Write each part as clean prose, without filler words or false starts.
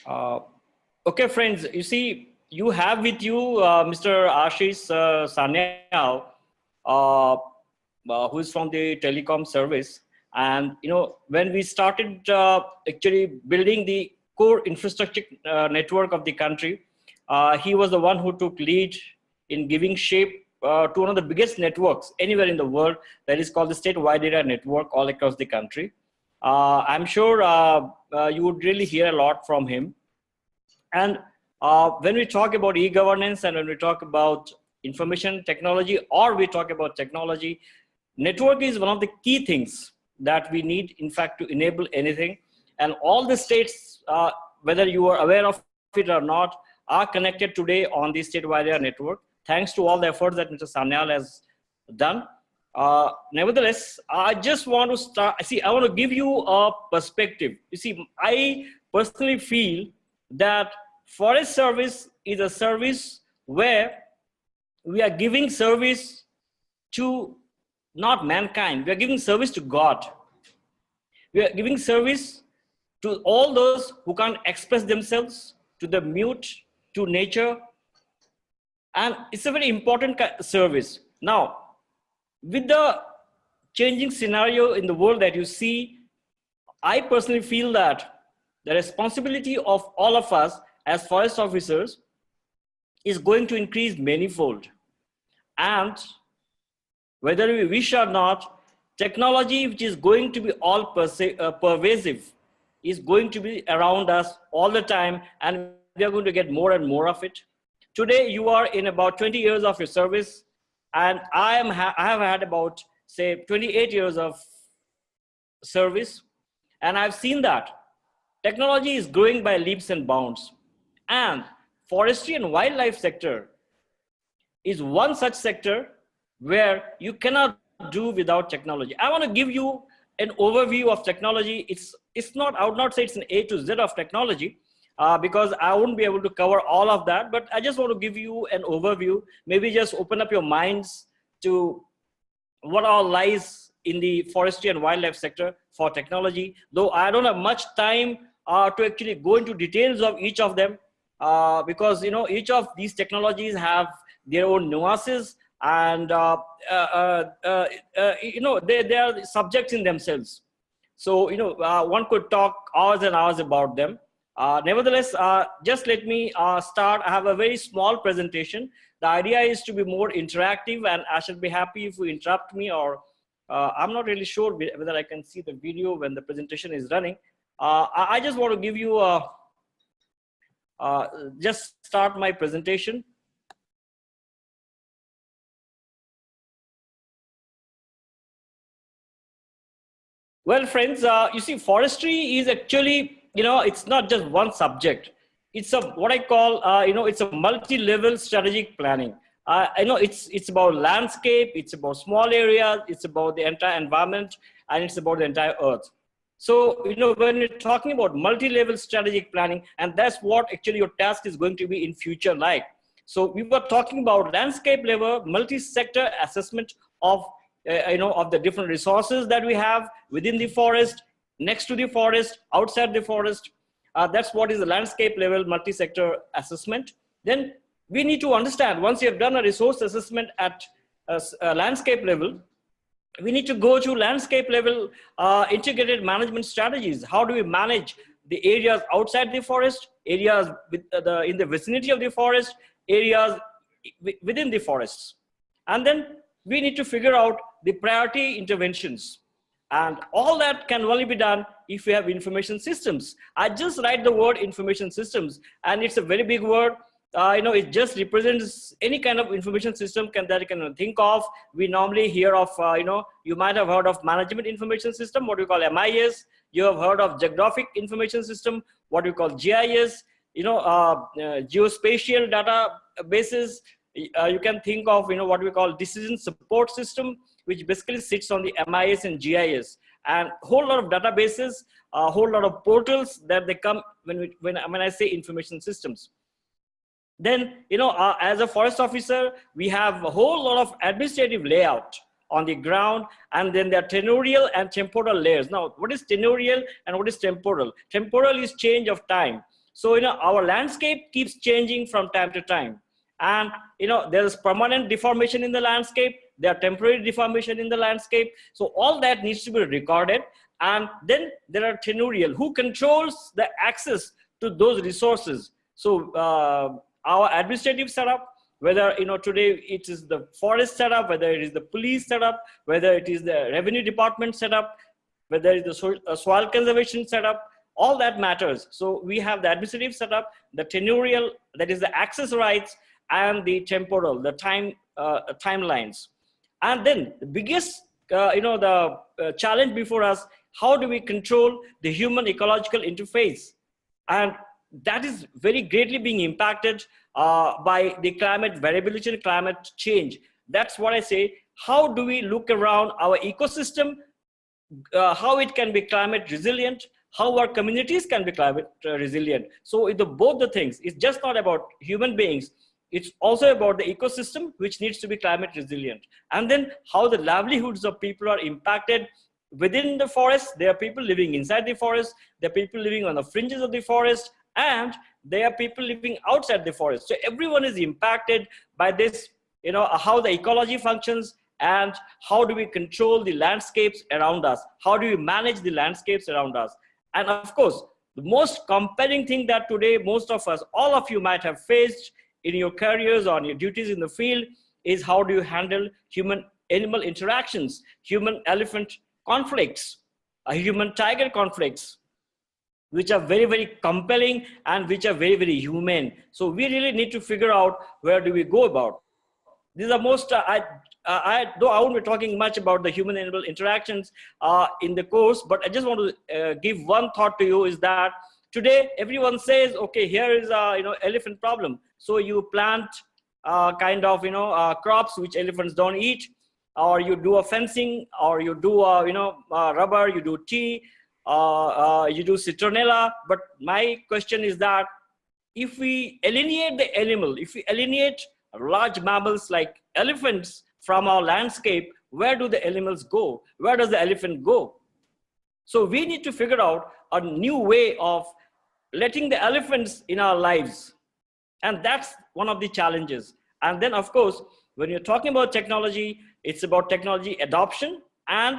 Uh, okay, friends, you see, you have with you Mr. Ashish Sanyal, uh, who is from the telecom service. And, when we started actually building the core infrastructure network of the country, he was the one who took lead in giving shape to one of the biggest networks anywhere in the world, that is called the state wide area network all across the country. I'm sure you would really hear a lot from him. And when we talk about e-governance and when we talk about information technology or we talk about technology, network is one of the key things that we need, in fact, to enable anything. And all the states, whether you are aware of it or not, are connected today on the state-wide area network, thanks to all the efforts that Mr. Sanyal has done. Nevertheless, I just want to start. I want to give you a perspective. You see, I personally feel that forest service is a service where we are giving service to not mankind, we are giving service to God. We are giving service to all those who can't express themselves, to the mute, to nature. And it's a very important service. Now, with the changing scenario in the world that you see, I personally feel that the responsibility of all of us as forest officers is going to increase manifold. And whether we wish or not, technology, which is going to be all pervasive, is going to be around us all the time, and we are going to get more and more of it. Today, you are in about 20 years of your service, and I have had about, say, 28 years of service, and I've seen that technology is growing by leaps and bounds. And forestry and wildlife sector is one such sector where you cannot do without technology. I want to give you an overview of technology. It's not, I would not say it's an A to Z of technology, because I wouldn't be able to cover all of that, but I just want to give you an overview, maybe just open up your minds to what all lies in the forestry and wildlife sector for technology, though I don't have much time to actually go into details of each of them, because each of these technologies have their own nuances, and they are subjects in themselves. So one could talk hours and hours about them. Nevertheless, just let me start. I have a very small presentation. The idea is to be more interactive, and I should be happy if you interrupt me, or I'm not really sure whether I can see the video when the presentation is running. I just want to give you just start my presentation. Well, friends, you see, forestry is actually, it's not just one subject. It's what I call, it's a multi-level strategic planning. It's about landscape, it's about small areas, it's about the entire environment, and it's about the entire earth. So, when you're talking about multi-level strategic planning, and that's what actually your task is going to be in future like. So we were talking about landscape level, multi-sector assessment of of the different resources that we have within the forest, next to the forest, outside the forest. That's what is the landscape level multi-sector assessment. Then we need to understand, once you have done a resource assessment at a landscape level, we need to go to landscape level integrated management strategies. How do we manage the areas outside the forest, areas in the vicinity of the forest, areas within the forests? And then we need to figure out the priority interventions. And all that can only be done if we have information systems. I just write the word information systems, and it's a very big word. It just represents any kind of information system that you can think of. We normally hear of, you might have heard of management information system, what we call MIS. You have heard of geographic information system, what we call GIS, geospatial databases. You can think of, what we call decision support system, which basically sits on the MIS and GIS, and a whole lot of databases, a whole lot of portals that they come when I say information systems. Then, as a forest officer, we have a whole lot of administrative layout on the ground, and then there are tenurial and temporal layers. Now, what is tenurial and what is temporal? Temporal is change of time. So, our landscape keeps changing from time to time. And, there's permanent deformation in the landscape. There are temporary deformation in the landscape. So all that needs to be recorded. And then there are tenurial, who controls the access to those resources. So our administrative setup, whether today it is the forest setup, whether it is the police setup, whether it is the revenue department setup, whether it is the soil conservation setup, all that matters. So we have the administrative setup, the tenurial, that is the access rights, and the temporal, the timelines. And then the biggest challenge before us, how do we control the human ecological interface? And that is very greatly being impacted by the climate variability and climate change. That's what I say. How do we look around our ecosystem, how it can be climate resilient, how our communities can be climate resilient. So both the things, it's just not about human beings, it's also about the ecosystem, which needs to be climate resilient. And then how the livelihoods of people are impacted within the forest. There are people living inside the forest, there are people living on the fringes of the forest, and there are people living outside the forest. So everyone is impacted by this, how the ecology functions, and how do we control the landscapes around us? How do we manage the landscapes around us? And of course, the most compelling thing that today most of us, all of you might have faced in your careers, on your duties in the field, is how do you handle human-animal interactions, human-elephant conflicts, human-tiger conflicts, which are very, very compelling and which are very, very humane. So we really need to figure out where do we go about. These are most, though I won't be talking much about the human-animal interactions in the course, but I just want to give one thought to you, is that today everyone says, okay, here is a elephant problem. So you plant crops which elephants don't eat, or you do a fencing, or you do rubber, you do tea, you do citronella. But my question is that if we alienate the animal, if we alienate large mammals like elephants from our landscape, where do the animals go? Where does the elephant go? So we need to figure out a new way of letting the elephants in our lives. And that's one of the challenges. And then of course, when you're talking about technology, it's about technology adoption, and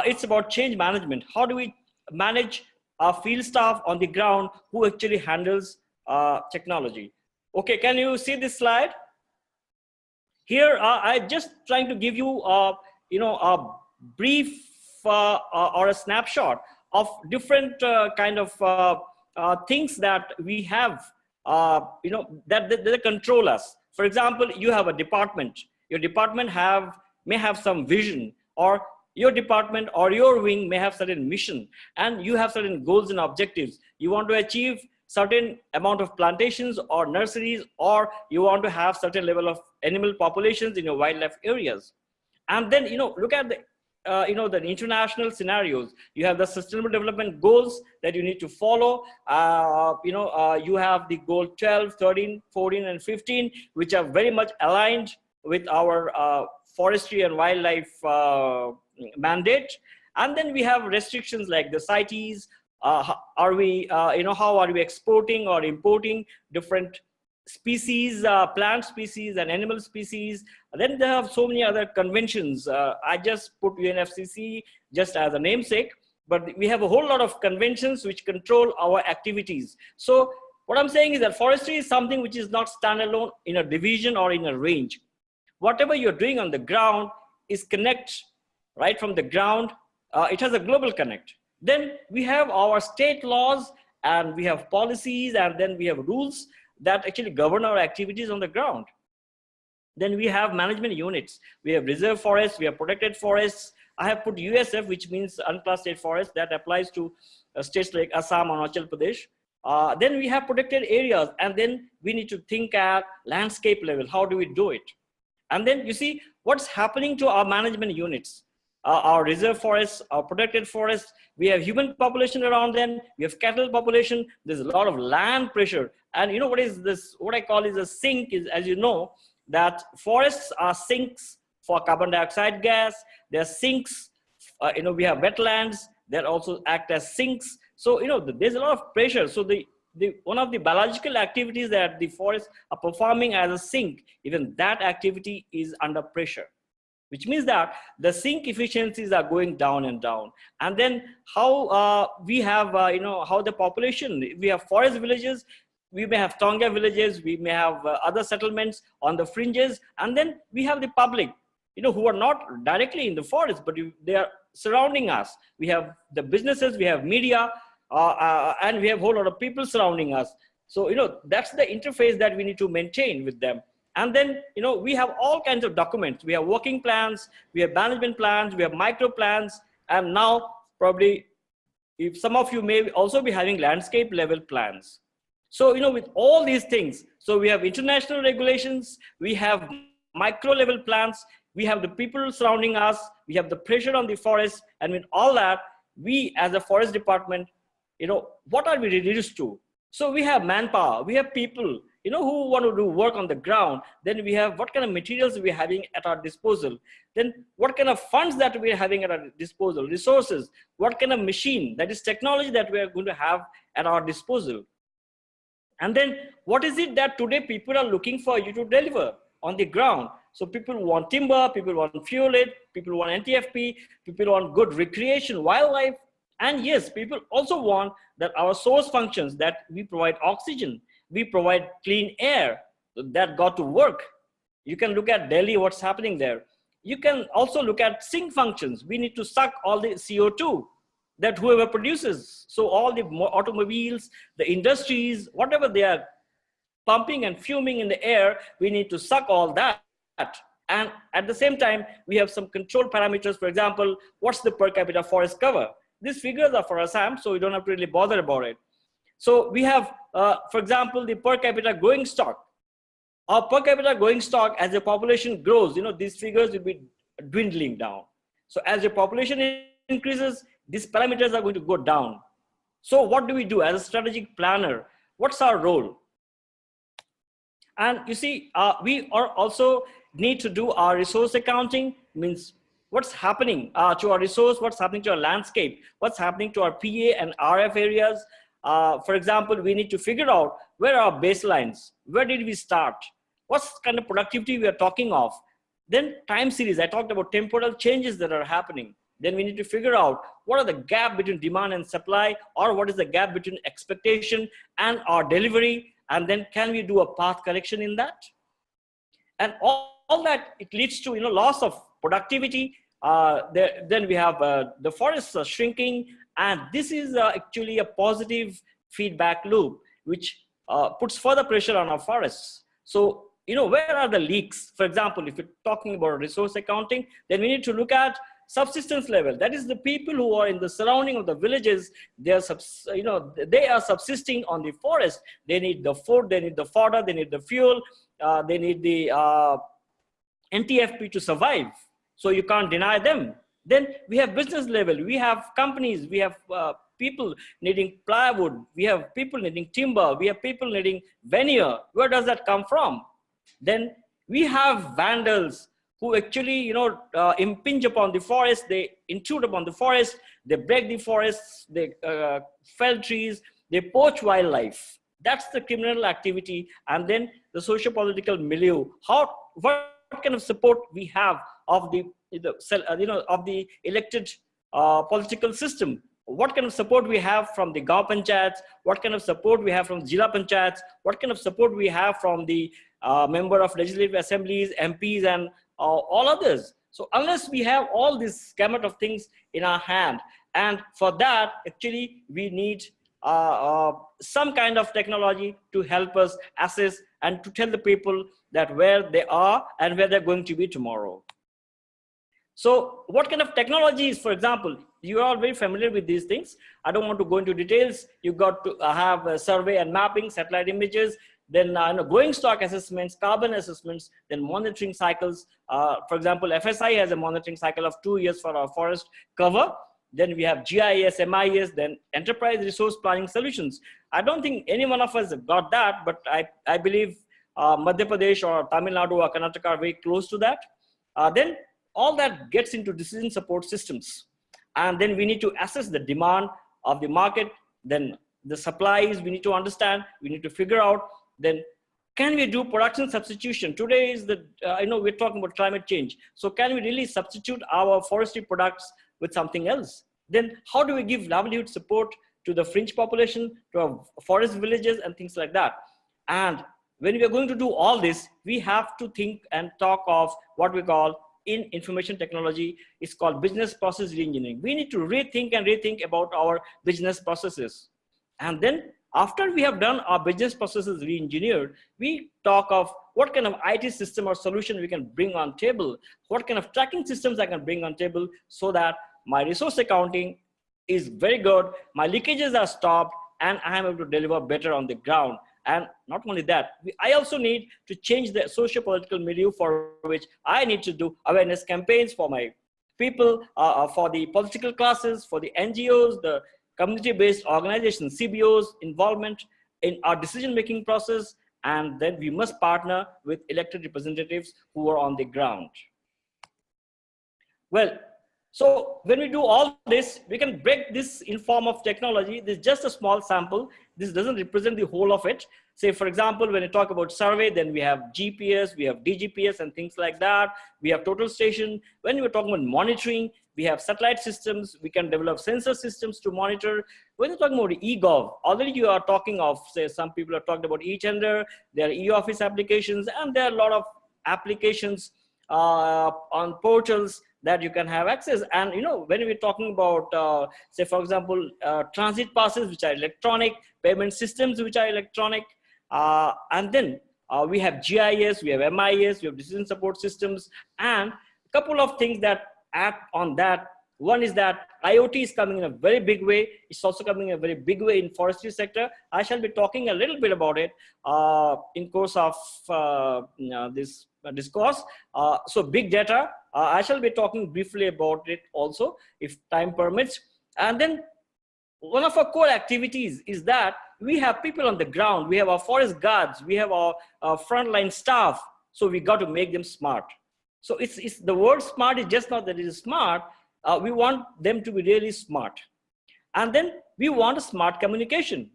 it's about change management. How do we manage our field staff on the ground who actually handles technology? Okay, can you see this slide? Here, I'm just trying to give you, a brief or a snapshot of different kind of things that we have, that control us. For example, you have a department. Your department may have some vision, or your department or your wing may have certain mission, and you have certain goals and objectives. You want to achieve certain amount of plantations or nurseries, or you want to have certain level of animal populations in your wildlife areas. And then, look at the, the international scenarios. You have the sustainable development goals that you need to follow. You have the goal 12, 13, 14, and 15, which are very much aligned with our forestry and wildlife mandate. And then we have restrictions like the CITES. How are we exporting or importing different species, plant species and animal species? And then they have so many other conventions. I just put UNFCCC just as a namesake, but we have a whole lot of conventions which control our activities. So what I'm saying is that forestry is something which is not standalone in a division or in a range. Whatever you're doing on the ground is connect right from the ground. It has a global connect. Then we have our state laws, and we have policies, and then we have rules that actually govern our activities on the ground. Then we have management units. We have reserve forests, we have protected forests. I have put USF, which means unclassed state forest, that applies to states like Assam or Arunachal Pradesh. Then we have protected areas, and then we need to think at landscape level. How do we do it? And then you see what's happening to our management units. Our reserve forests, our protected forests, we have human population around them, we have cattle population, there's a lot of land pressure. And what is this, what I call is a sink, is, as you know, that forests are sinks for carbon dioxide gas, they're sinks, we have wetlands that also act as sinks. So, there's a lot of pressure. So the one of the biological activities that the forests are performing as a sink, even that activity is under pressure, which means that the sink efficiencies are going down and down. And then how we have, how the population, we have forest villages, we may have Tonga villages, we may have other settlements on the fringes, and then we have the public, who are not directly in the forest, but they are surrounding us. We have the businesses, we have media, and we have a whole lot of people surrounding us. So, that's the interface that we need to maintain with them. And then, we have all kinds of documents. We have working plans, we have management plans, we have micro plans, and now probably if some of you may also be having landscape level plans. So, with all these things, so we have international regulations, we have micro level plans, we have the people surrounding us, we have the pressure on the forest, and with all that, we as a forest department, what are we reduced to? So we have manpower, we have people, who want to do work on the ground. Then we have what kind of materials we're having at our disposal. Then what kind of funds that we're having at our disposal, resources, what kind of machine, that is technology that we are going to have at our disposal. And then what is it that today people are looking for you to deliver on the ground? So people want timber, people want fuel it, people want NTFP, people want good recreation, wildlife. And yes, people also want that our source functions, that we provide oxygen, we provide clean air, that got to work. You can look at Delhi, what's happening there. You can also look at sink functions. We need to suck all the CO2 that whoever produces. So all the automobiles, the industries, whatever they are pumping and fuming in the air, we need to suck all that. And at the same time, we have some control parameters. For example, what's the per capita forest cover? These figures are for Assam, so we don't have to really bother about it. So we have, for example, the per capita growing stock. Our per capita growing stock, as the population grows, these figures will be dwindling down. So as the population increases, these parameters are going to go down. So what do we do as a strategic planner? What's our role? And you see, we are also need to do our resource accounting, means what's happening to our resource, what's happening to our landscape, what's happening to our PA and RF areas. For example, we need to figure out where are our baselines, where did we start, what kind of productivity we are talking of. Then time series, I talked about temporal changes that are happening. Then we need to figure out what are the gap between demand and supply, or what is the gap between expectation and our delivery. And then can we do a path correction in that? And all that, it leads to loss of productivity. Then we have the forests are shrinking, and this is actually a positive feedback loop, which puts further pressure on our forests. So where are the leaks? For example, if you're talking about resource accounting, then we need to look at subsistence level. That is the people who are in the surrounding of the villages. They are they are subsisting on the forest. They need the food, they need the fodder, they need the fuel, they need the NTFP to survive. So you can't deny them. Then we have business level. We have companies. We have people needing plywood. We have people needing timber. We have people needing veneer. Where does that come from? Then we have vandals who actually, impinge upon the forest. They intrude upon the forest. They break the forests. They fell trees. They poach wildlife. That's the criminal activity. And then the socio-political milieu. What kind of support we have of the of the elected political system? What kind of support we have from the Gaon Panchayats? What kind of support we have from Jila Panchayats? What kind of support we have from the member of legislative assemblies, MPs, and all others? So unless we have all this gamut of things in our hand, and for that, actually, we need some kind of technology to help us assess and to tell the people that where they are and where they're going to be tomorrow. So what kind of technologies, for example, you are all very familiar with these things. I don't want to go into details. You got to have a survey and mapping, satellite images, then growing stock assessments, carbon assessments, then monitoring cycles. For example, FSI has a monitoring cycle of 2 years for our forest cover. Then we have GIS, MIS, then enterprise resource planning solutions. I don't think any one of us have got that, but I believe Madhya Pradesh or Tamil Nadu or Karnataka are very close to that. Then all that gets into decision support systems. And then we need to assess the demand of the market, then the supplies we need to understand, we need to figure out. Then can we do production substitution? Today is the, I know we're talking about climate change. So can we really substitute our forestry products with something else? Then how do we give livelihood support to the fringe population, to our forest villages and things like that? And when we are going to do all this, we have to think and talk of what we call in information technology, it's called business process reengineering. We need to rethink and rethink about our business processes. And then after we have done our business processes re-engineered, we talk of what kind of IT system or solution we can bring on table, what kind of tracking systems I can bring on table so that my resource accounting is very good, my leakages are stopped, and I am able to deliver better on the ground. And not only that, I also need to change the socio-political milieu, for which I need to do awareness campaigns for my people, for the political classes, for the NGOs, the community-based organizations, CBOs, involvement in our decision-making process, and then we must partner with elected representatives who are on the ground. Well, so when we do all this, we can break this in form of technology. This is just a small sample. This doesn't represent the whole of it. Say, for example, when you talk about survey, then we have GPS, we have DGPS and things like that. We have total station. When we're talking about monitoring, we have satellite systems. We can develop sensor systems to monitor. When you're talking about eGov, already you are talking of, say, some people are talking about e-tender, there are e-office applications, and there are a lot of applications on portals that you can have access. And you know, when we're talking about, say, for example, transit passes, which are electronic, payment systems, which are electronic, and then we have GIS, we have MIS, we have decision support systems, and a couple of things that add on that. One is that IoT is coming in a very big way. It's also coming in a very big way in forestry sector. I shall be talking a little bit about it in course of this discourse. So big data, I shall be talking briefly about it also, if time permits. And then one of our core activities is that we have people on the ground. We have our forest guards. We have our frontline staff. So we got to make them smart. So it's the word smart is just not that it is smart. We want them to be really smart. And then we want a smart communication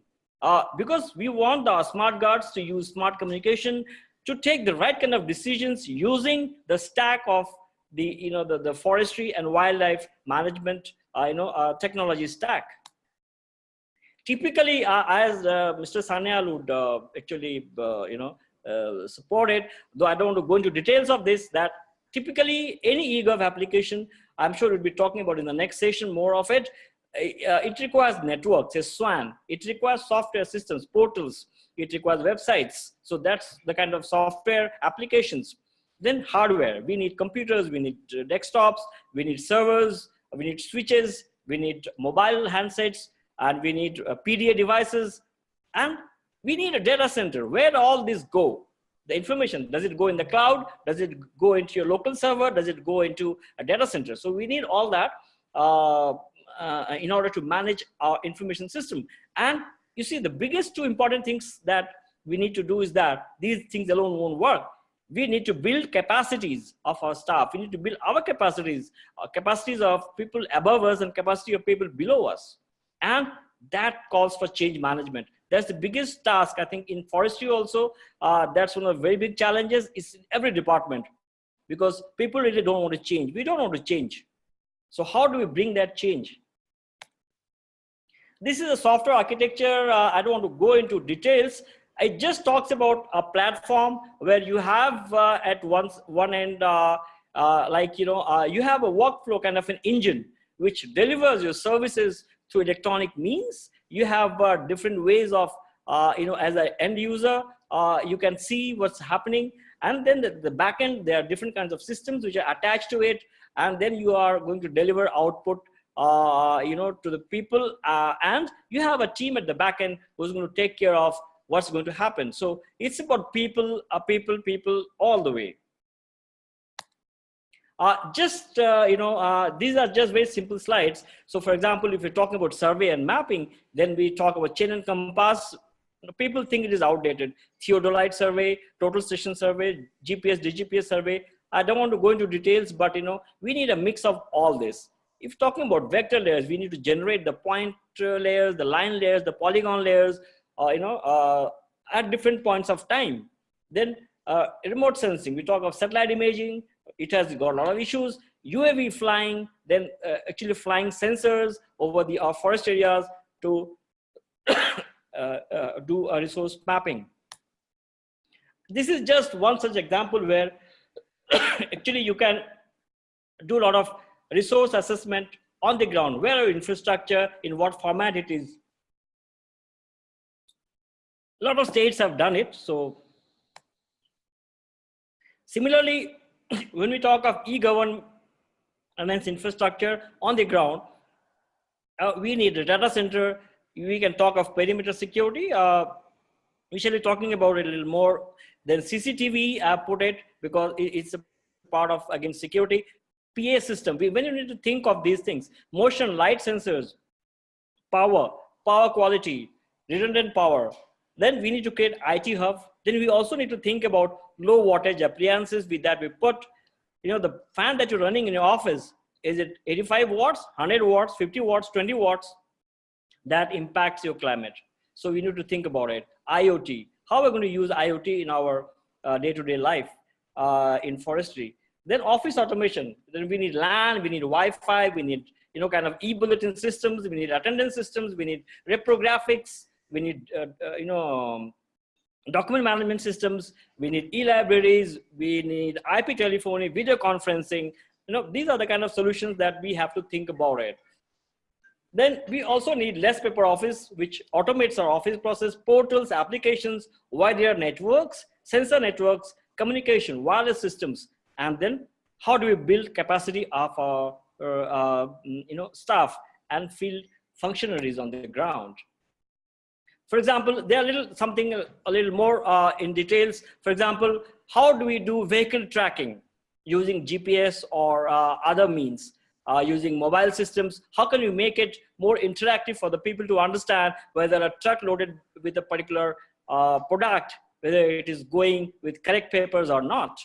because we want our smart guards to use smart communication to take the right kind of decisions using the stack of the, the forestry and wildlife management, technology stack. Typically, as Mr. Sanyal would actually, support it, though I don't want to go into details of this, that typically any eGov application, I'm sure we'll be talking about in the next session more of it, it requires networks, a SWAN, it requires software systems, portals, it requires websites. So that's the kind of software applications. Then hardware, we need computers, we need desktops, we need servers, we need switches, we need mobile handsets, and we need PDA devices, and we need a data center. Where all this go? The information, does it go in the cloud? Does it go into your local server? Does it go into a data center? So we need all that in order to manage our information system. And you see, the biggest two important things that we need to do is that these things alone won't work. We need to build capacities of our staff. We need to build our capacities of people above us and capacity of people below us. And that calls for change management. That's the biggest task, I think, in forestry also. That's one of the very big challenges. It's in every department because people really don't want to change. We don't want to change. So how do we bring that change? This is a software architecture. I don't want to go into details. It just talks about a platform where you have at one end, you have a workflow kind of an engine which delivers your services through electronic means. You have different ways of, as an end user, you can see what's happening. And then the back end, there are different kinds of systems which are attached to it. And then you are going to deliver output, to the people. And you have a team at the back end who's going to take care of what's going to happen. So it's about people, people all the way. These are just very simple slides. So for example, if you're talking about survey and mapping, then we talk about chain and compass. People think it is outdated. Theodolite survey, total station survey, GPS, DGPS survey. I don't want to go into details, but we need a mix of all this. If talking about vector layers, we need to generate the point layers, the line layers, the polygon layers, at different points of time. Then remote sensing, we talk of satellite imaging, it has got a lot of issues. UAV flying, then actually flying sensors over the forest areas to do a resource mapping. This is just one such example where actually you can do a lot of resource assessment on the ground. Where are infrastructure, in what format it is. A lot of states have done it. So similarly, when we talk of e-governance infrastructure on the ground, we need a data center. We can talk of perimeter security. We shall be talking about it a little more. Then CCTV, I put it because it's a part of, again, security. PA system, when you need to think of these things, motion, light sensors, power quality, redundant power. Then we need to create IT hub. Then we also need to think about low wattage appliances. With that, we put, the fan that you're running in your office, is it 85 watts, 100 watts, 50 watts, 20 watts? That impacts your climate. So we need to think about it. IoT, how we're going to use IoT in our day-to-day life in forestry. Then office automation. Then we need LAN, we need Wi-Fi, we need kind of e-bulletin systems, we need attendance systems, we need reprographics, we need document management systems, we need e-libraries, we need IP telephony, video conferencing. These are the kind of solutions that we have to think about it. Then we also need less paper office, which automates our office process, portals, applications, wide area networks, sensor networks, communication, wireless systems. And then how do we build capacity of our staff and field functionaries on the ground? For example, there are something a little more in details. For example, how do we do vehicle tracking using GPS or other means? Using mobile systems, how can you make it more interactive for the people to understand whether a truck loaded with a particular product, whether it is going with correct papers or not?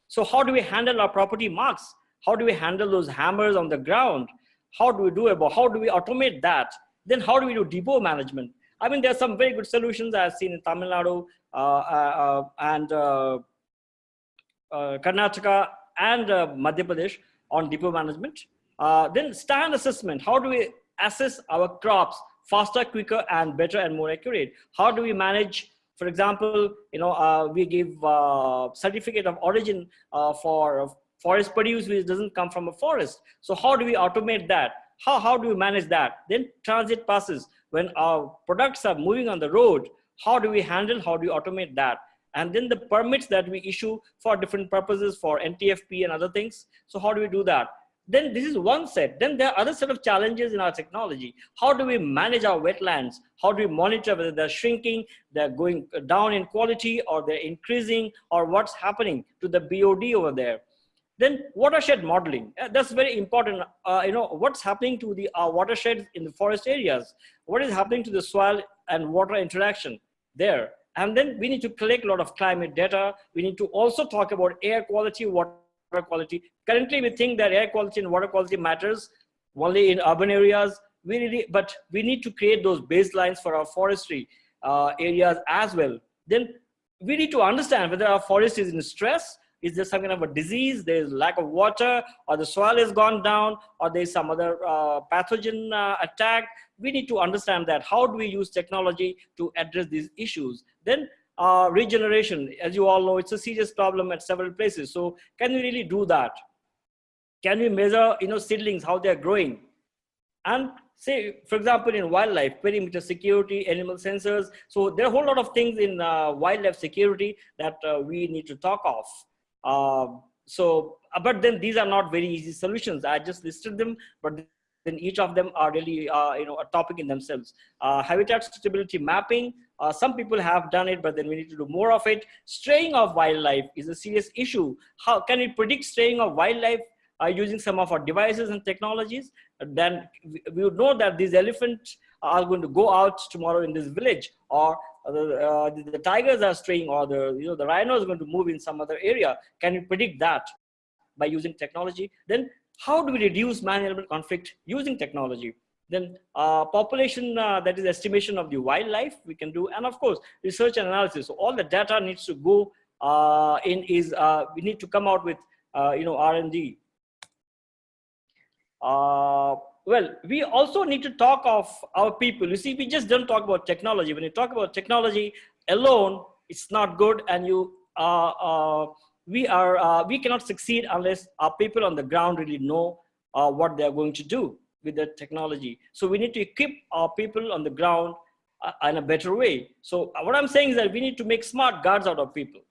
So how do we handle our property marks? How do we handle those hammers on the ground? How do we automate that? Then how do we do depot management? I mean, there are some very good solutions I've seen in Tamil Nadu and Karnataka and Madhya Pradesh on depot management. Then stand assessment. How do we assess our crops faster, quicker, and better and more accurate? How do we manage, for example, we give certificate of origin for forest produce which doesn't come from a forest. So how do we automate that? How do we manage that? Then transit passes. When our products are moving on the road, how do we handle, how do we automate that? And then the permits that we issue for different purposes for NTFP and other things. So how do we do that? Then this is one set. Then there are other set of challenges in our technology. How do we manage our wetlands? How do we monitor whether they're shrinking, they're going down in quality, or they're increasing, or what's happening to the BOD over there? Then watershed modeling. That's very important. What's happening to the watersheds in the forest areas? What is happening to the soil and water interaction there? And then we need to collect a lot of climate data. We need to also talk about air quality, water quality. Currently, we think that air quality and water quality matters only in urban areas. But we need to create those baselines for our forestry areas as well. Then we need to understand whether our forest is in stress. Is there some kind of a disease? There's lack of water, or the soil has gone down, or there's some other pathogen attack. We need to understand that. How do we use technology to address these issues? Then regeneration, as you all know, it's a serious problem at several places. So can we really do that? Can we measure, seedlings, how they're growing? And say, for example, in wildlife, perimeter security, animal sensors. So there are a whole lot of things in wildlife security that we need to talk of. But then these are not very easy solutions. I just listed them, but then each of them are really, a topic in themselves. Habitat suitability mapping. Some people have done it, but then we need to do more of it. Straying of wildlife is a serious issue. How can we predict straying of wildlife using some of our devices and technologies? Then we would know that these elephants are going to go out tomorrow in this village, or the tigers are straying, or the rhino is going to move in some other area. Can we predict that by using technology? Then how do we reduce man-animal conflict using technology? Then population, that is estimation of the wildlife we can do. And of course, research and analysis. So all the data needs to go we need to come out with, R&D. Well, we also need to talk of our people. You see, we just don't talk about technology. When you talk about technology alone, it's not good, and we cannot succeed unless our people on the ground really know what they are going to do with the technology. So we need to equip our people on the ground in a better way. So what I'm saying is that we need to make smart guards out of people.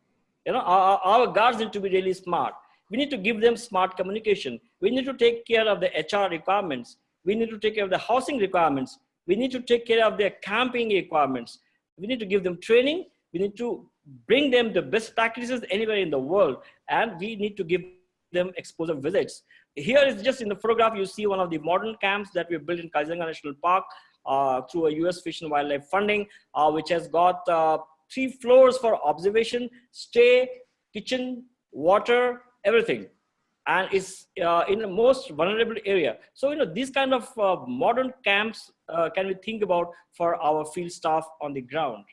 Our guards need to be really smart. We need to give them smart communication. We need to take care of the HR requirements. We need to take care of the housing requirements. We need to take care of their camping requirements. We need to give them training. We need to bring them the best practices anywhere in the world. And we need to give them exposure visits. Here is just in the photograph, you see one of the modern camps that we built in Kaziranga National Park through a US Fish and Wildlife funding, which has got 3 floors for observation, stay, kitchen, water, everything. And it's in the most vulnerable area. So, these kind of modern camps can we think about for our field staff on the ground.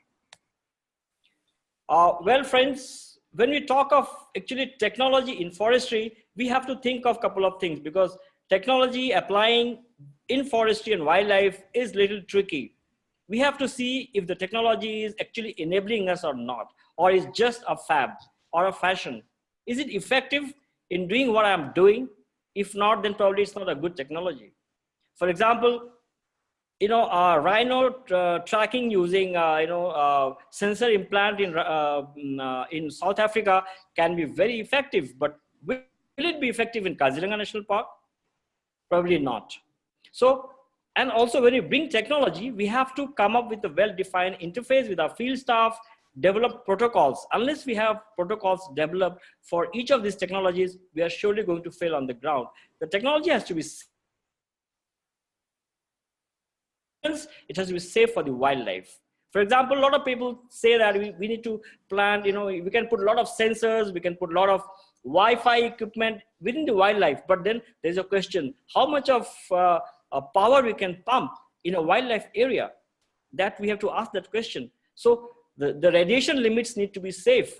Well, friends, when we talk of actually technology in forestry, we have to think of a couple of things, because technology applying in forestry and wildlife is a little tricky. We have to see if the technology is actually enabling us or not, or is just a fad or a fashion. Is it effective in doing what I'm doing? If not, then probably it's not a good technology. For example, rhino tracking using sensor implant in South Africa can be very effective, but will it be effective in Kaziranga National Park? Probably not. So, and also when you bring technology, we have to come up with a well-defined interface with our field staff, develop protocols. Unless we have protocols developed for each of these technologies, we are surely going to fail on the ground. The technology has to be safe. It has to be safe for the wildlife. For example, a lot of people say that we need to plant, we can put a lot of sensors, we can put a lot of Wi-Fi equipment within the wildlife. But then there's a question, how much of power we can pump in a wildlife area? That we have to ask that question. So the radiation limits need to be safe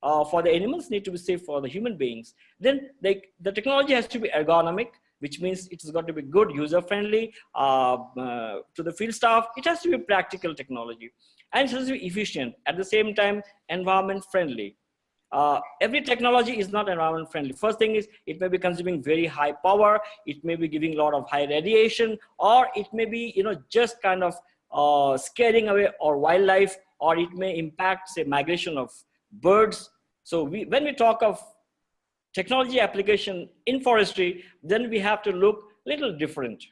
for the animals, need to be safe for the human beings. Then the technology has to be ergonomic, which means it's got to be good, user-friendly to the field staff. It has to be practical technology, and it has to be efficient. At the same time, environment-friendly. Every technology is not environment-friendly. First thing is, it may be consuming very high power, it may be giving a lot of high radiation, or it may be just kind of scaring away our wildlife, or it may impact, say, migration of birds. So when we talk of technology application in forestry, then we have to look a little different.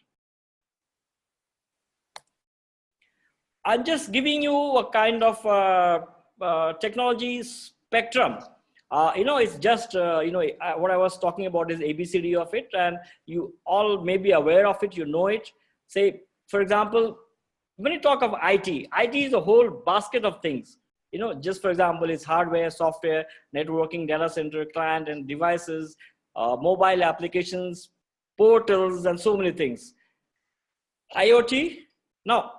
I'm just giving you a kind of technology spectrum. It's just, what I was talking about is ABCD of it, and you all may be aware of it, know it. Say, for example, when you talk of IT is a whole basket of things. Just for example, it's hardware, software, networking, data center, client and devices, mobile applications, portals, and so many things. IoT. Now,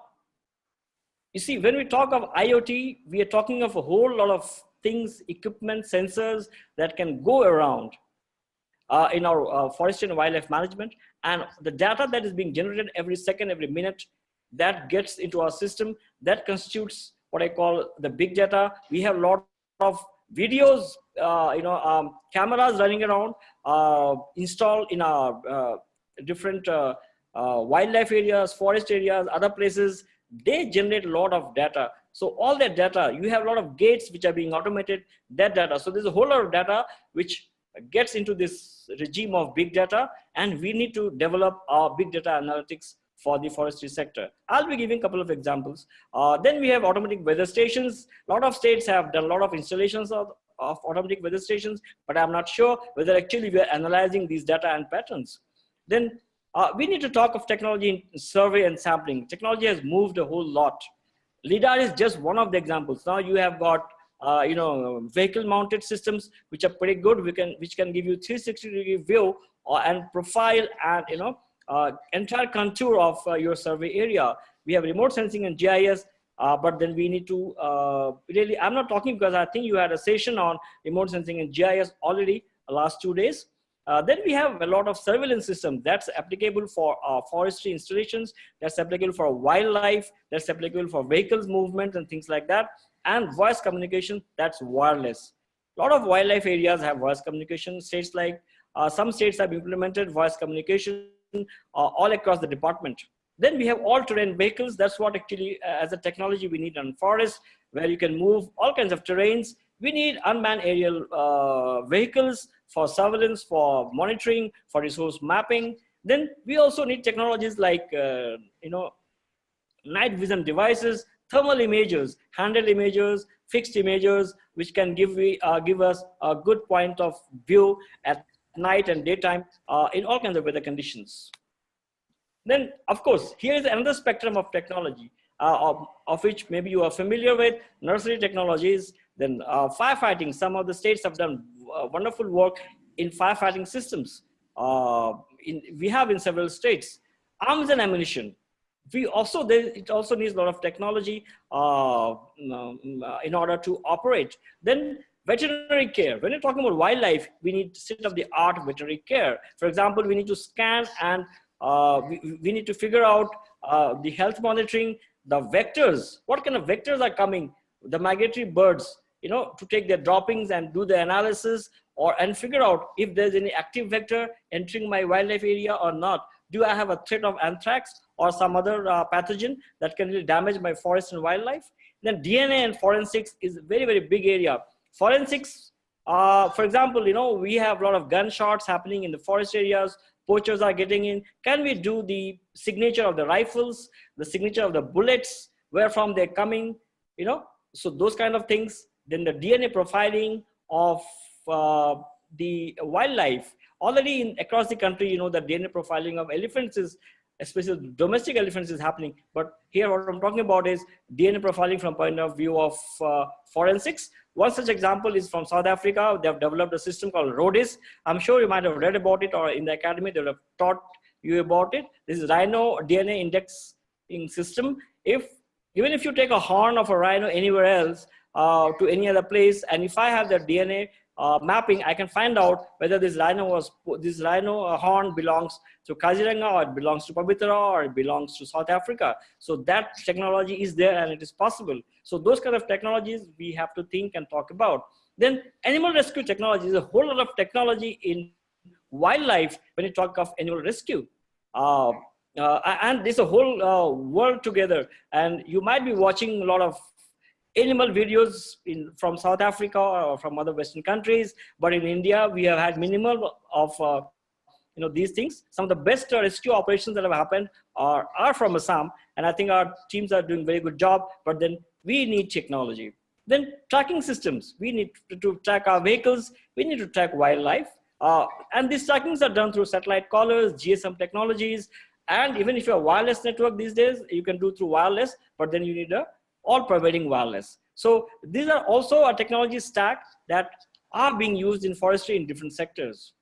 you see, when we talk of IoT, we are talking of a whole lot of things, equipment, sensors that can go around in our forestry and wildlife management, and the data that is being generated every second, every minute, that gets into our system, that constitutes what I call the big data. We have a lot of videos, cameras running around, installed in our different wildlife areas, forest areas, other places. They generate a lot of data. So all that data, you have a lot of gates which are being automated, that data. So there's a whole lot of data which gets into this regime of big data, and we need to develop our big data analytics for the forestry sector. I'll be giving a couple of examples. Then we have automatic weather stations. A lot of states have done a lot of installations of automatic weather stations, but I'm not sure whether actually we are analyzing these data and patterns. Then we need to talk of technology in survey and sampling. Technology has moved a whole lot. LIDAR is just one of the examples. Now you have got vehicle mounted systems which are pretty good, which can give you 360-degree view and profile and entire contour of your survey area. We have remote sensing and GIS, but then we need to really, I'm not talking because I think you had a session on remote sensing and GIS already last 2 days. Then we have a lot of surveillance systems that's applicable for forestry installations, that's applicable for wildlife, that's applicable for vehicles movement and things like that. And voice communication, that's wireless. A lot of wildlife areas have voice communication. States like, some states have implemented voice communication all across the department. Then we have all-terrain vehicles. That's what actually, as a technology, we need on forest, where you can move all kinds of terrains. We need unmanned aerial vehicles for surveillance, for monitoring, for resource mapping. Then we also need technologies like, night vision devices, thermal imagers, handheld imagers, fixed imagers, which can give us a good point of view at night and daytime in all kinds of weather conditions. Then, of course, here is another spectrum of technology, of which maybe you are familiar with, nursery technologies. Then firefighting, some of the states have done wonderful work in firefighting systems. We have in several states. Arms and ammunition. It also needs a lot of technology in order to operate. Then veterinary care. When you're talking about wildlife, we need state-of-the-art veterinary care. For example, we need to scan and we need to figure out the health monitoring, the vectors, what kind of vectors are coming, the migratory birds, to take their droppings and do the analysis and figure out if there's any active vector entering my wildlife area or not. Do I have a threat of anthrax or some other pathogen that can really damage my forest and wildlife? Then DNA and forensics is a very, very big area. Forensics, for example, we have a lot of gunshots happening in the forest areas. Poachers are getting in. Can we do the signature of the rifles, the signature of the bullets, where from they're coming, so those kind of things. Then the DNA profiling of the wildlife. Already across the country, the DNA profiling of elephants is, especially domestic elephants, is happening. But here what I'm talking about is DNA profiling from point of view of forensics. One such example is from South Africa. They have developed a system called RODIS. I'm sure you might have read about it, or in the academy, they will have taught you about it. This is rhino DNA indexing system. Even if you take a horn of a rhino anywhere else to any other place, and if I have the DNA mapping, I can find out whether this rhino horn belongs to Kaziranga, or it belongs to Pabitra, or it belongs to South Africa. So that technology is there and it is possible. So those kind of technologies we have to think and talk about. Then animal rescue technology is a whole lot of technology in wildlife when you talk of animal rescue. And there's a whole world together. And you might be watching a lot of animal videos from South Africa or from other Western countries, but in India we have had minimal of these things. Some of the best rescue operations that have happened are from Assam, and I think our teams are doing a very good job. But then we need technology. Then tracking systems. We need to track our vehicles. We need to track wildlife, and these trackings are done through satellite collars, GSM technologies, and even if you have wireless network these days, you can do through wireless. But then you need a all-pervading wireless. So these are also a technology stack that are being used in forestry in different sectors.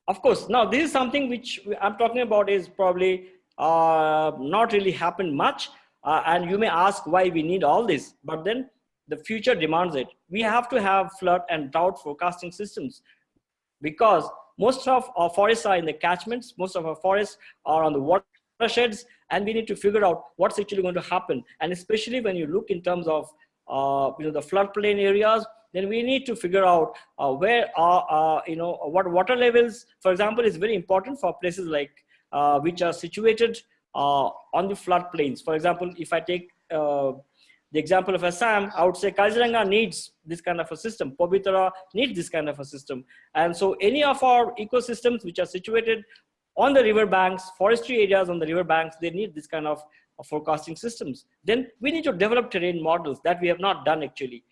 Of course, now this is something which I'm talking about is probably not really happened much. And you may ask why we need all this, but then the future demands it. We have to have flood and drought forecasting systems, because most of our forests are in the catchments, most of our forests are on the watersheds, and we need to figure out what's actually going to happen. And especially when you look in terms of the floodplain areas, then we need to figure out where are what water levels, for example, is very important for places like which are situated on the floodplains. For example, if I take the example of Assam, I would say Kaziranga needs this kind of a system. Pabitra needs this kind of a system. And so any of our ecosystems which are situated on the river banks, forestry areas on the river banks, they need this kind of forecasting systems. Then we need to develop terrain models that we have not done actually.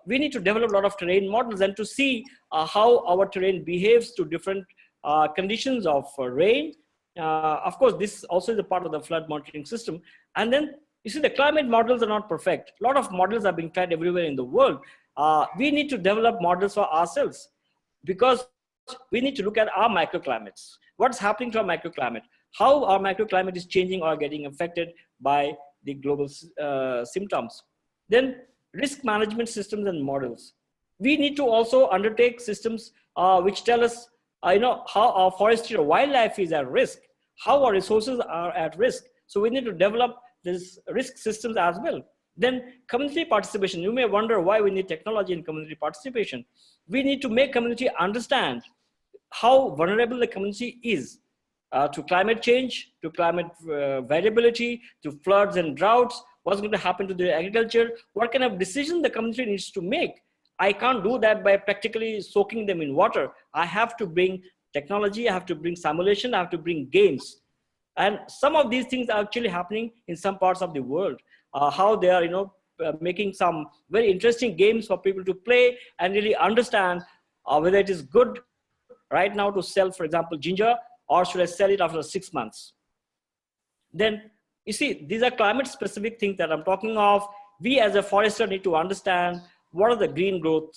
We need to develop a lot of terrain models and to see how our terrain behaves to different conditions of rain. Of course, this also is a part of the flood monitoring system. And then you see the climate models are not perfect. A lot of models are being tried everywhere in the world. We need to develop models for ourselves, because we need to look at our microclimates. what's happening to our microclimate, how our microclimate is changing or getting affected by the global symptoms. Then risk management systems and models. We need to also undertake systems which tell us, how our forestry or wildlife is at risk, how our resources are at risk. So we need to develop these risk systems as well. Then community participation. You may wonder why we need technology in community participation. We need to make community understand how vulnerable the community is to climate change, to climate variability, to floods and droughts, what's going to happen to their agriculture, what kind of decision the community needs to make. I can't do that by practically soaking them in water. I have to bring technology, I have to bring simulation, I have to bring games. And some of these things are actually happening in some parts of the world. How they are, making some very interesting games for people to play and really understand whether it is good right now to sell, for example, ginger, or should I sell it after 6 months? Then you see, these are climate specific things that I'm talking of. We as a forester need to understand what are the green growth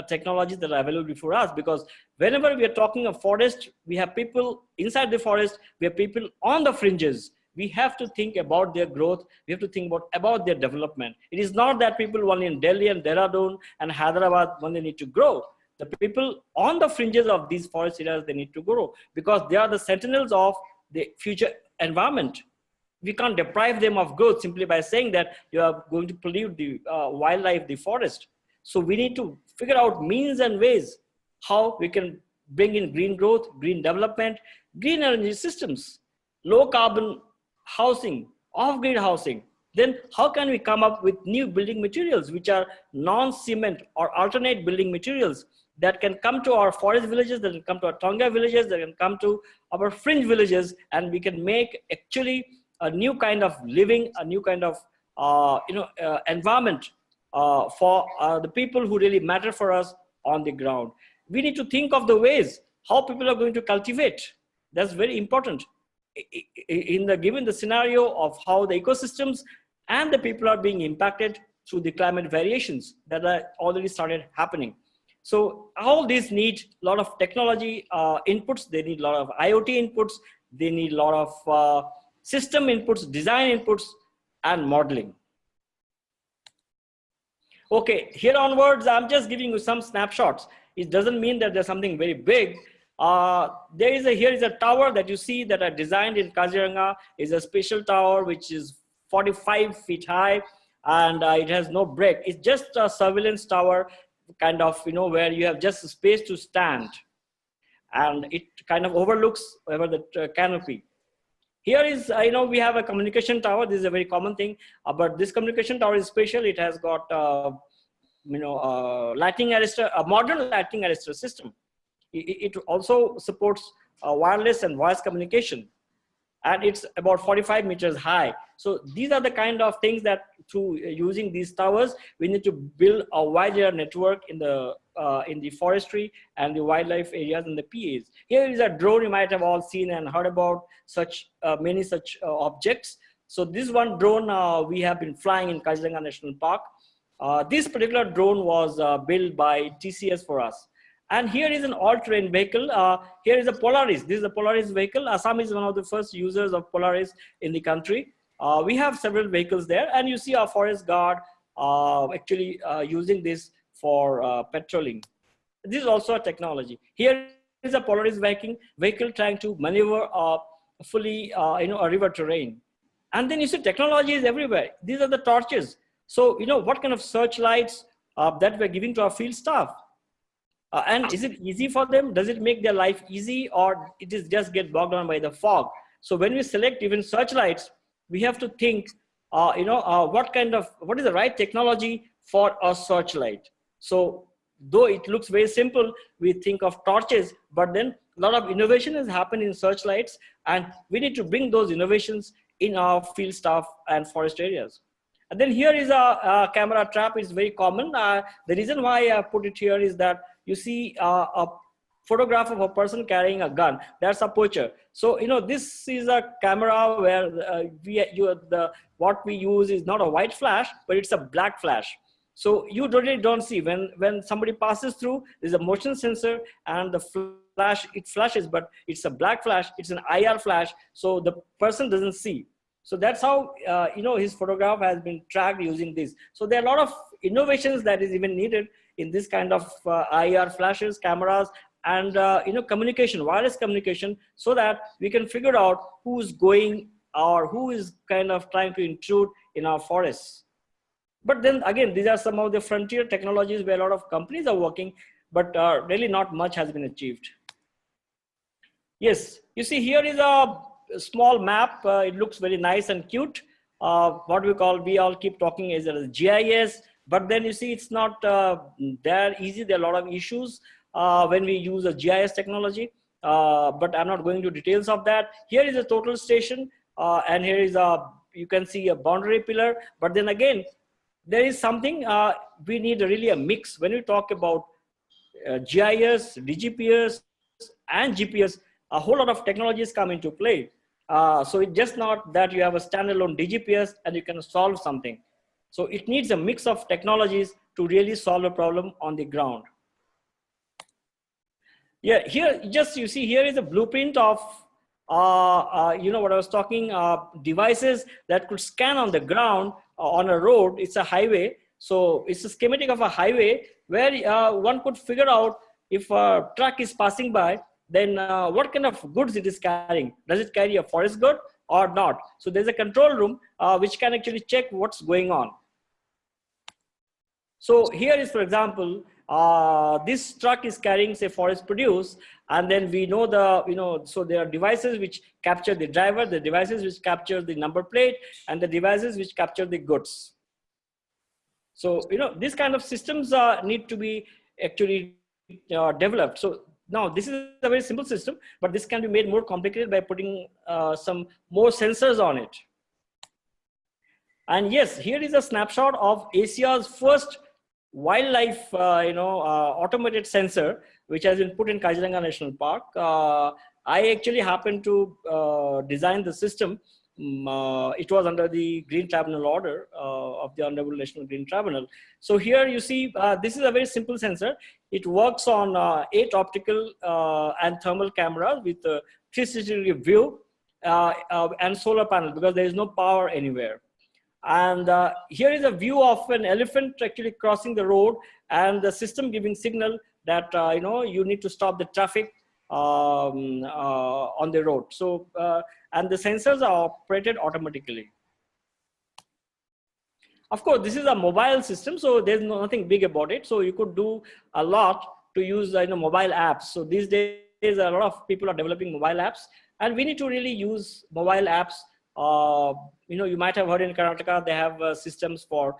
technologies that are available for us, because whenever we are talking of forest, we have people inside the forest, we have people on the fringes. We have to think about their growth. We have to think about their development. It is not that people only in Delhi and Dehradun and Hyderabad when they need to grow. The people on the fringes of these forest areas, they need to grow because they are the sentinels of the future environment. We can't deprive them of growth simply by saying that you are going to pollute the wildlife, the forest. So we need to figure out means and ways how we can bring in green growth, green development, green energy systems, low carbon housing, off-grid housing. Then how can we come up with new building materials which are non-cement or alternate building materials that can come to our forest villages, that can come to our Tonga villages, that can come to our fringe villages, and we can make actually a new kind of living, a new kind of environment for the people who really matter for us on the ground. We need to think of the ways how people are going to cultivate. That's very important. Given the scenario of how the ecosystems and the people are being impacted through the climate variations that are already started happening. So all these need a lot of technology inputs. They need a lot of IoT inputs. They need a lot of system inputs, design inputs, and modeling. Okay, here onwards, I'm just giving you some snapshots. It doesn't mean that there's something very big. Here is a tower that you see that are designed in Kaziranga. Is a special tower which is 45 feet high, and it has no break. It's just a surveillance tower, kind of, where you have just space to stand, and it kind of overlooks over the canopy. Here is, we have a communication tower. This is a very common thing, but this communication tower is special. It has got, lighting arrestor, a modern lighting arrestor system. It also supports wireless and voice communication, and it's about 45 meters high. So these are the kind of things that through using these towers, we need to build a wider network in the forestry and the wildlife areas and the PAs. Here is a drone. You might have all seen and heard about such many such objects. So this one drone we have been flying in Kaziranga National Park. This particular drone was built by TCS for us. And here is an all-terrain vehicle. Here is a Polaris. This is a Polaris vehicle. Assam is one of the first users of Polaris in the country. We have several vehicles there, and you see our forest guard actually using this for patrolling. This is also a technology. Here is a Polaris vehicle trying to maneuver fully, a river terrain. And then you see technology is everywhere. These are the torches. So, what kind of searchlights that we're giving to our field staff? And is it easy for them? Does it make their life easy, or it is just get bogged down by the fog? So when we select even searchlights, we have to think, what is the right technology for a searchlight? So though it looks very simple, we think of torches, but then a lot of innovation has happened in searchlights, and we need to bring those innovations in our field staff and forest areas. And then here is a camera trap. It's very common. The reason why I put it here is that you see a photograph of a person carrying a gun. That's a poacher. So, this is a camera where what we use is not a white flash, but it's a black flash. So you really don't see when somebody passes through, there's a motion sensor and the flash, it flashes, but it's a black flash, it's an IR flash, so the person doesn't see. So that's how his photograph has been tracked using this. So there are a lot of innovations that is even needed in this kind of IR flashes, cameras, and communication, wireless communication, so that we can figure out who's going or who is kind of trying to intrude in our forests. But then again, these are some of the frontier technologies where a lot of companies are working, but really not much has been achieved. Yes, you see here is a small map. It looks very nice and cute. What we all keep talking is GIS, but then you see it's not that easy. There are a lot of issues when we use a GIS technology, but I'm not going to details of that. Here is a total station, and here is you can see a boundary pillar, but then again, there is something we need really a mix. When we talk about GIS, DGPS, and GPS, a whole lot of technologies come into play. So it's just not that you have a standalone DGPS and you can solve something. So it needs a mix of technologies to really solve a problem on the ground. Yeah, here just you see here is a blueprint of what I was talking, devices that could scan on the ground on a road. It's a highway, so it's a schematic of a highway where one could figure out if a truck is passing by, then what kind of goods it is carrying. Does it carry a forest good or not? So there's a control room which can actually check what's going on. So here is, for example, this truck is carrying, say, forest produce, and then we know so there are devices which capture the driver, the devices which capture the number plate, and the devices which capture the goods. So, these kind of systems need to be actually developed. So now this is a very simple system, but this can be made more complicated by putting some more sensors on it. And yes, here is a snapshot of Asia's first wildlife, automated sensor, which has been put in Kaziranga National Park. I actually happened to design the system. It was under the Green Tribunal order of the Honorable National Green Tribunal. So here you see, this is a very simple sensor. It works on 8 optical and thermal cameras with a 360-degree view and solar panel, because there is no power anywhere. And here is a view of an elephant actually crossing the road, and the system giving signal that you need to stop the traffic on the road. So and the sensors are operated automatically. Of course, this is a mobile system, so there's nothing big about it. So you could do a lot to use mobile apps. So these days a lot of people are developing mobile apps, and we need to really use mobile apps. You might have heard in Karnataka, they have systems for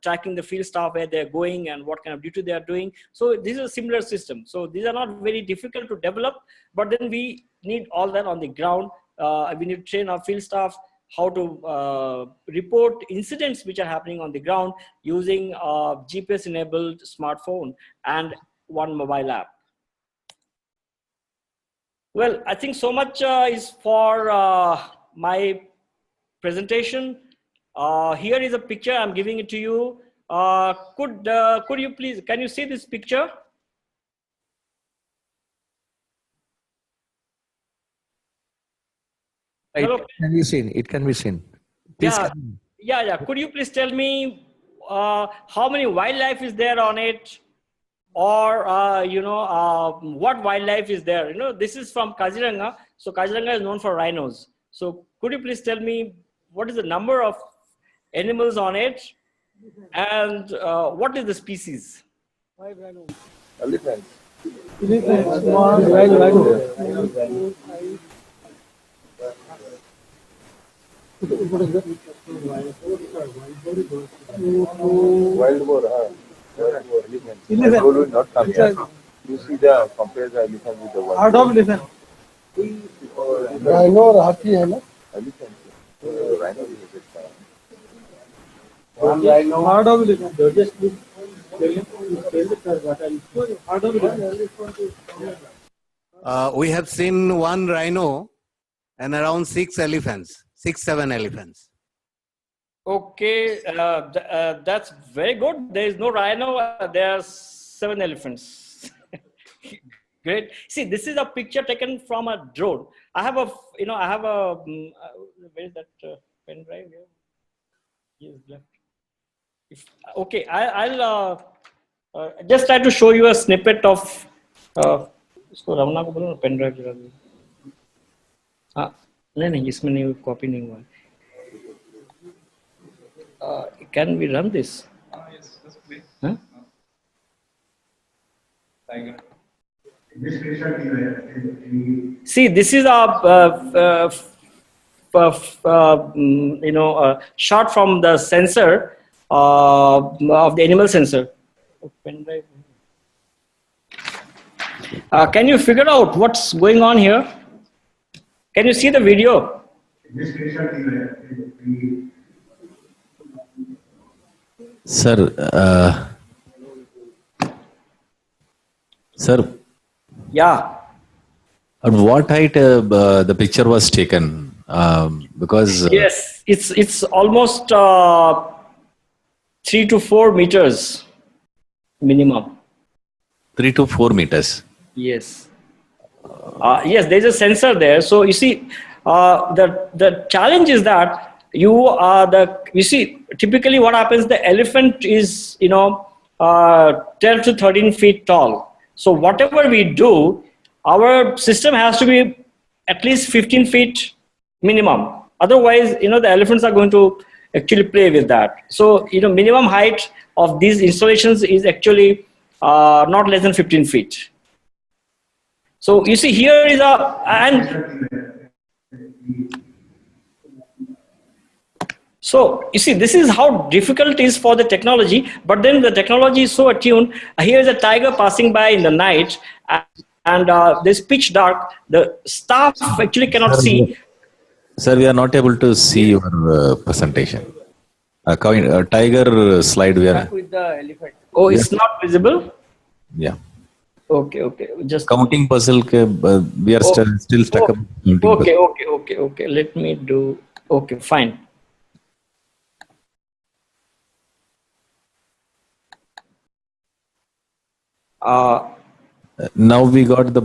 tracking the field staff, where they're going and what kind of duty they are doing. So this is a similar system. So these are not very difficult to develop, but then we need all that on the ground. We need to train our field staff how to report incidents which are happening on the ground using a GPS enabled smartphone and one mobile app. Well, I think so much is for my presentation. Here is a picture. I'm giving it to you. Could you please, can you see this picture? Hello? It can be seen. It can be seen. Please yeah. Could you please tell me how many wildlife is there on it? Or what wildlife is there? This is from Kaziranga. So Kaziranga is known for rhinos. So could you please tell me what is the number of animals on it, and what is the species? 5 rhinos. Elephants. Elephants. Rhino. Wild boar. Elephant will not come here. You see the compare the elephant with the wild. Hard of elephant. Rhino or hathi hai na? Elephant. Rhino is a bit far. One rhino. Hard of elephant. Just hard of elephant. We have seen one rhino and around 6 elephants, 6-7 elephants. Okay, that's very good. There is no rhino. There are 7 elephants. Great. See, this is a picture taken from a drone. I have a, I have a. Where is that pen drive here? Yes, left. Okay, I'll just try to show you a snippet of. इसको रमना को बोलो ना pen drive जरा दो. हाँ, नहीं इसमें नहीं कॉपी नहीं हुआ. Can we run this? Yes, that's great. Huh? Tiger. See, this is a shot from the sensor of the animal sensor. Can you figure out what's going on here? Can you see the video? Sir, sir, Yeah. at what height the picture was taken? Because Yes, it's almost 3 to 4 meters minimum. 3 to 4 meters. Yes. Yes, there's a sensor there. So you see, the challenge is that you see, typically what happens, the elephant is 12 to 13 feet tall. So whatever we do, our system has to be at least 15 feet minimum. Otherwise, the elephants are going to actually play with that. So minimum height of these installations is actually not less than 15 feet. So you see, here is so you see, this is how difficult it is for the technology, but then the technology is so attuned. Here is a tiger passing by in the night, and this pitch dark, the staff actually cannot see. Sir, we are not able to see your presentation. Tiger slide we are. With the elephant. Oh, it's not visible? Yeah. Okay. Just Counting puzzle, we are still stuck up. Okay. Let me do. Okay, fine. Now we got the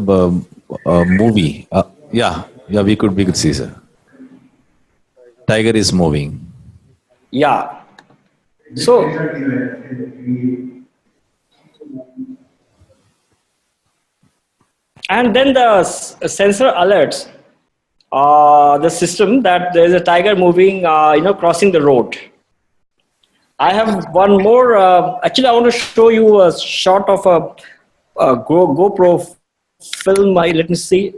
movie. Yeah, we could see, sir. Tiger is moving. Yeah. So and then the sensor alerts the system that there is a tiger moving, crossing the road. I have one more. Actually, I want to show you a shot of a GoPro film. Let me see.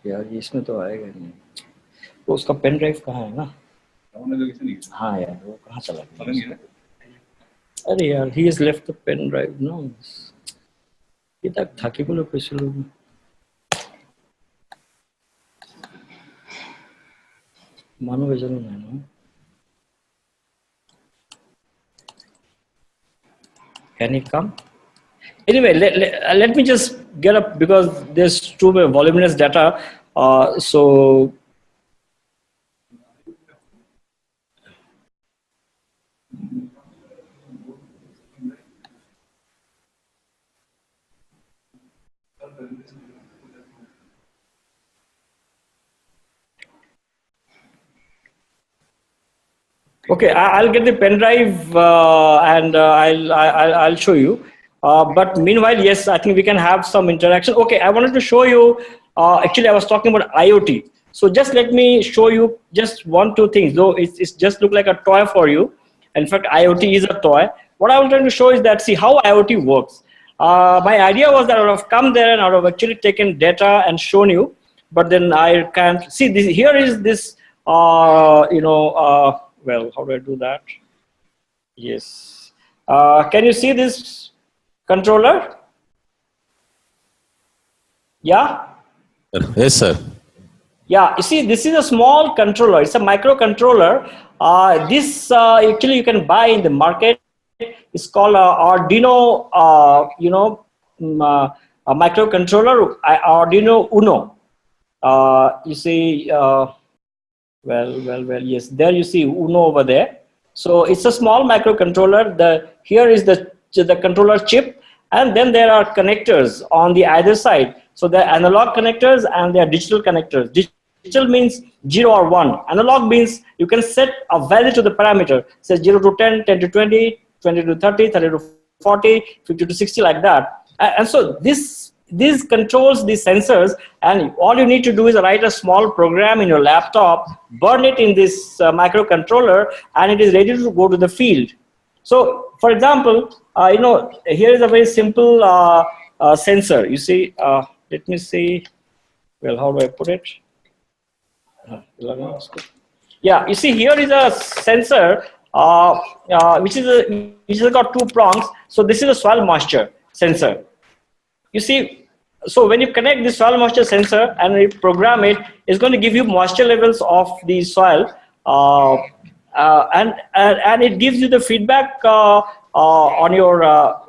यार इसमें तो आएगा नहीं. वो उसका pen drive कहाँ है ना? हाँ यार, वो कहाँ चला गया? अरे यार, he has left the pen drive. No, ये तक था कि बोलो पैसे लोग. मानो वैसे नहीं है ना? Can he come? Anyway, let me just get up because there's too much voluminous data. So okay, I'll get the pen drive and I'll show you. But meanwhile, yes, I think we can have some interaction. Okay, I wanted to show you. Actually, I was talking about IoT. So just let me show you just 1-2 things. Though it's just look like a toy for you. In fact, IoT is a toy. What I was trying to show is that, see how IoT works. My idea was that I would have come there and I would have actually taken data and shown you. But then I can't see this. Here is this. Well, how do I do that? Yes. Can you see this controller? Yeah? Yes, sir. Yeah, you see, this is a small controller. It's a microcontroller. This actually you can buy in the market. It's called Arduino, a microcontroller, Arduino Uno. You see, yes, there you see Uno over there. So it's a small microcontroller. Here is the controller chip, and then there are connectors on the either side. So there are analog connectors and there are digital connectors. Digital means 0 or 1. Analog means you can set a value to the parameter, say 0 to 10, 10 to 20, 20 to 30, 30 to 40, 50 to 60, like that. And so this controls the sensors, and all you need to do is write a small program in your laptop, burn it in this microcontroller, and it is ready to go to the field. So, for example, here is a very simple sensor. You see, let me see. Well, how do I put it? Yeah, you see, here is a sensor which has got 2 prongs. So this is a soil moisture sensor. You see, so when you connect this soil moisture sensor and you program it, it's going to give you moisture levels of the soil, and it gives you the feedback on your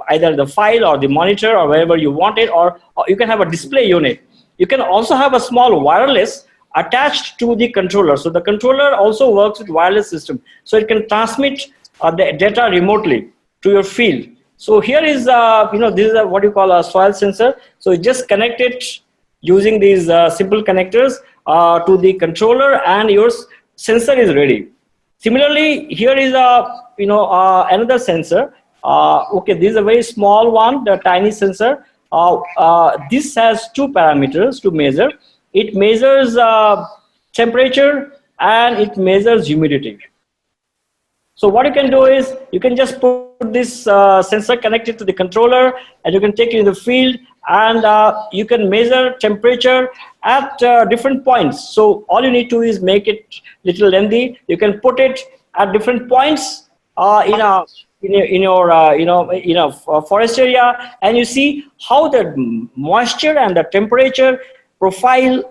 either the file or the monitor or wherever you want it, or you can have a display unit. You can also have a small wireless attached to the controller. So the controller also works with wireless system. So it can transmit the data remotely to your field. So here is, this is what you call a soil sensor. So you just connect it using these simple connectors to the controller, and your sensor is ready. Similarly, here is another sensor. Okay, this is a very small one, the tiny sensor. This has 2 parameters to measure. It measures temperature and it measures humidity. So what you can do is you can just put this sensor connected to the controller, and you can take it in the field, and you can measure temperature at different points. So all you need to is make it little lengthy. You can put it at different points in your forest area, and you see how the moisture and the temperature profile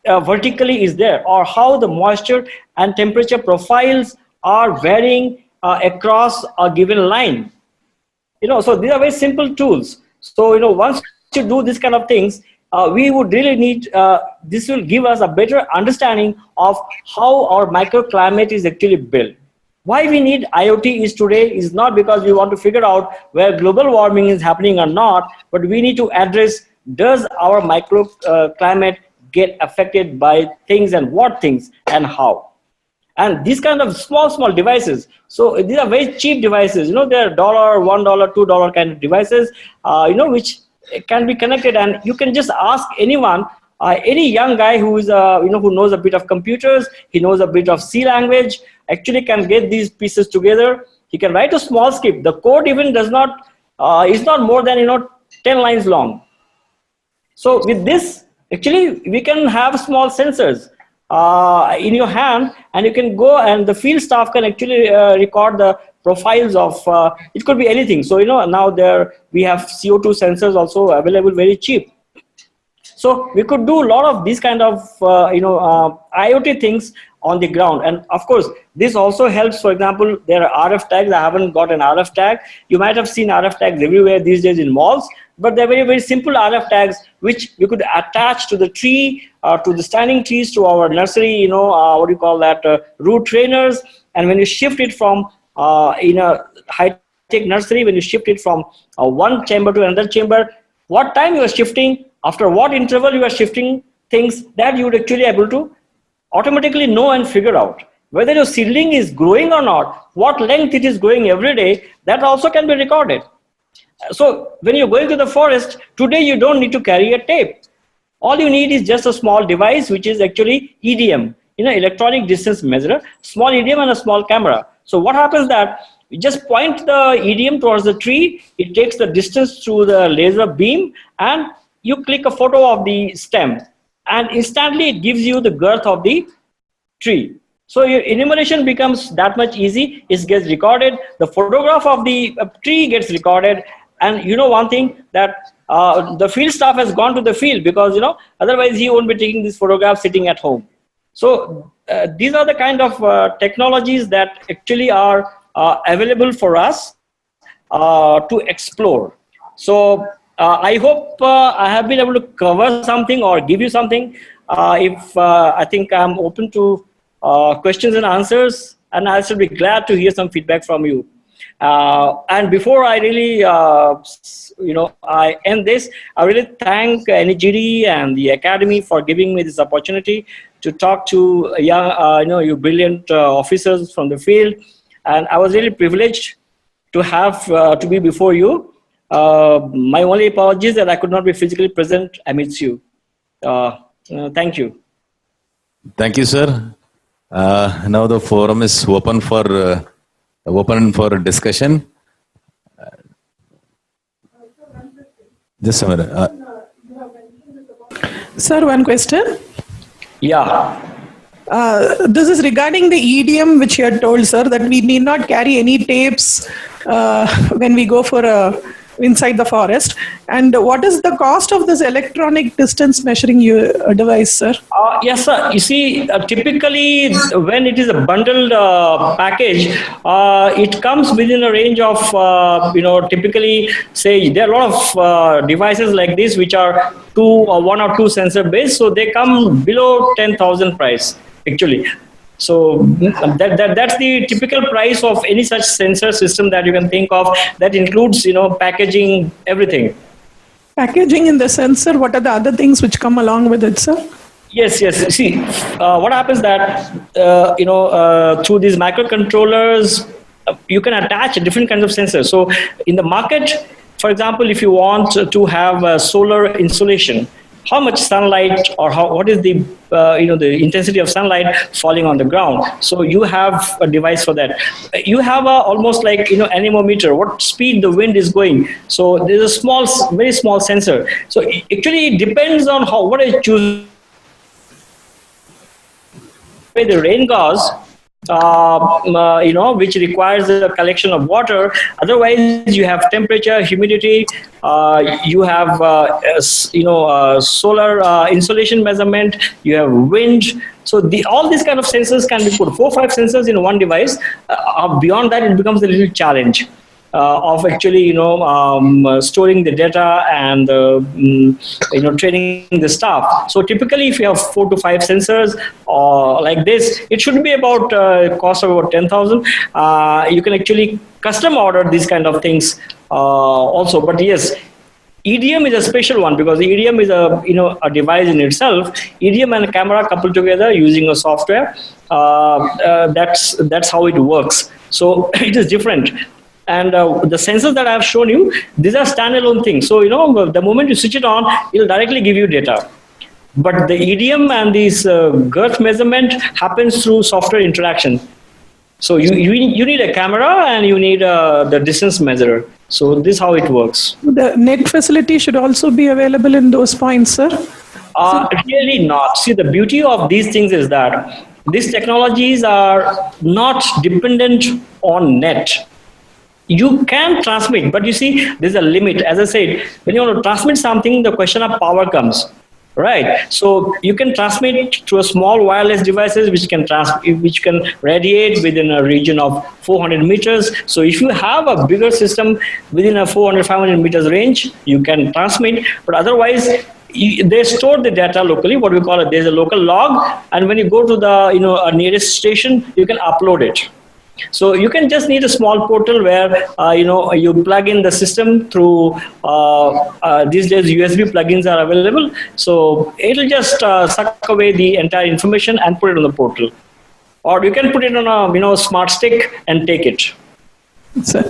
vertically is there, or how the moisture and temperature profiles are varying across a given line. So these are very simple tools. So once you do this kind of things, we would really need, this will give us a better understanding of how our microclimate is actually built. Why we need IoT is not because we want to figure out where global warming is happening or not, but we need to address, does our microclimate get affected by things, and what things and how? And these kind of small devices, so these are very cheap devices. They're $1, $2 kind of devices, which can be connected, and you can just ask anyone, any young guy who is who knows a bit of computers, he knows a bit of C language, actually can get these pieces together. He can write a small script. The code even is not more than 10 lines long. So with this, actually we can have small sensors in your hand, and you can go, and the field staff can actually record the profiles of it could be anything. So now we have CO2 sensors also available very cheap. So we could do a lot of these kind of IoT things on the ground. And of course, this also helps. For example, there are RF tags. I haven't got an RF tag. You might have seen RF tags everywhere these days in malls, but they're very, very simple RF tags which we could attach to the tree, to the standing trees, to our nursery, what do you call that, root trainers. And when you shift it from in a high-tech nursery, when you shift it from one chamber to another chamber, what time you are shifting, after what interval you are shifting things, that you would actually able to automatically know and figure out whether your seedling is growing or not, what length it is growing every day, that also can be recorded. So when you're going to the forest, today you don't need to carry a tape. All you need is just a small device, which is actually EDM, electronic distance measurer, small EDM and a small camera. So what happens that you just point the EDM towards the tree, it takes the distance through the laser beam, and you click a photo of the stem, and instantly it gives you the girth of the tree. So your enumeration becomes that much easy. It gets recorded. The photograph of the tree gets recorded. And one thing, that the field staff has gone to the field because, otherwise he won't be taking these photographs sitting at home. So these are the kind of technologies that actually are available for us to explore. So I hope I have been able to cover something or give you something. If I think I'm open to questions and answers, and I should be glad to hear some feedback from you. And before I really, I end this, I really thank NGD and the Academy for giving me this opportunity to talk to young, you brilliant officers from the field. And I was really privileged to have to be before you. My only apologies that I could not be physically present amidst you. Thank you. Thank you, sir. Now the forum is open for discussion. Just a minute. Sir, one question. Yeah. This is regarding the EDM, which you had told, sir, that we need not carry any tapes when we go for inside the forest. And what is the cost of this electronic distance measuring device, sir? Yes, sir. You see, typically when it is a bundled package, it comes within a range of, typically, say, there are a lot of devices like this which are one or two sensor based, so they come below 10,000 price, actually. So that's the typical price of any such sensor system that you can think of. That includes, packaging, everything. Packaging in the sensor, what are the other things which come along with it, sir? Yes. See, what happens that, through these microcontrollers, you can attach different kinds of sensors. So in the market, for example, if you want to have solar insolation, how much sunlight or what is the the intensity of sunlight falling on the ground. So you have a device for that. You have almost like anemometer, what speed the wind is going. So there's a very small sensor. So actually it depends on what I choose. The rain gauze, which requires the collection of water. Otherwise, you have temperature, humidity. You have solar insolation measurement. You have wind. So all these kind of sensors can be put 4 or 5 sensors in one device. Beyond that, it becomes a little challenge of actually storing the data and training the staff. So typically, if you have 4 to 5 sensors like this, it should be about cost of about 10,000. You can actually custom order these kind of things also. But yes, EDM is a special one because EDM is a device in itself. EDM and a camera coupled together using a software. That's how it works. So it is different. And the sensors that I have shown you, these are standalone things. So, the moment you switch it on, it will directly give you data. But the EDM and this girth measurement happens through software interaction. So you need a camera and you need the distance measurer. So this is how it works. The net facility should also be available in those points, sir? Really not. See, the beauty of these things is that these technologies are not dependent on net. You can transmit, but you see, there's a limit. As I said, when you want to transmit something, the question of power comes, right? So you can transmit through a small wireless devices which can radiate within a region of 400 meters. So if you have a bigger system within a 400-500 meters range, you can transmit. But otherwise, they store the data locally. What we call it, there's a local log, and when you go to the nearest station, you can upload it. So you can just need a small portal where you plug in the system through these days USB plugins are available. So it'll just suck away the entire information and put it on the portal, or you can put it on a smart stick and take it. Sir,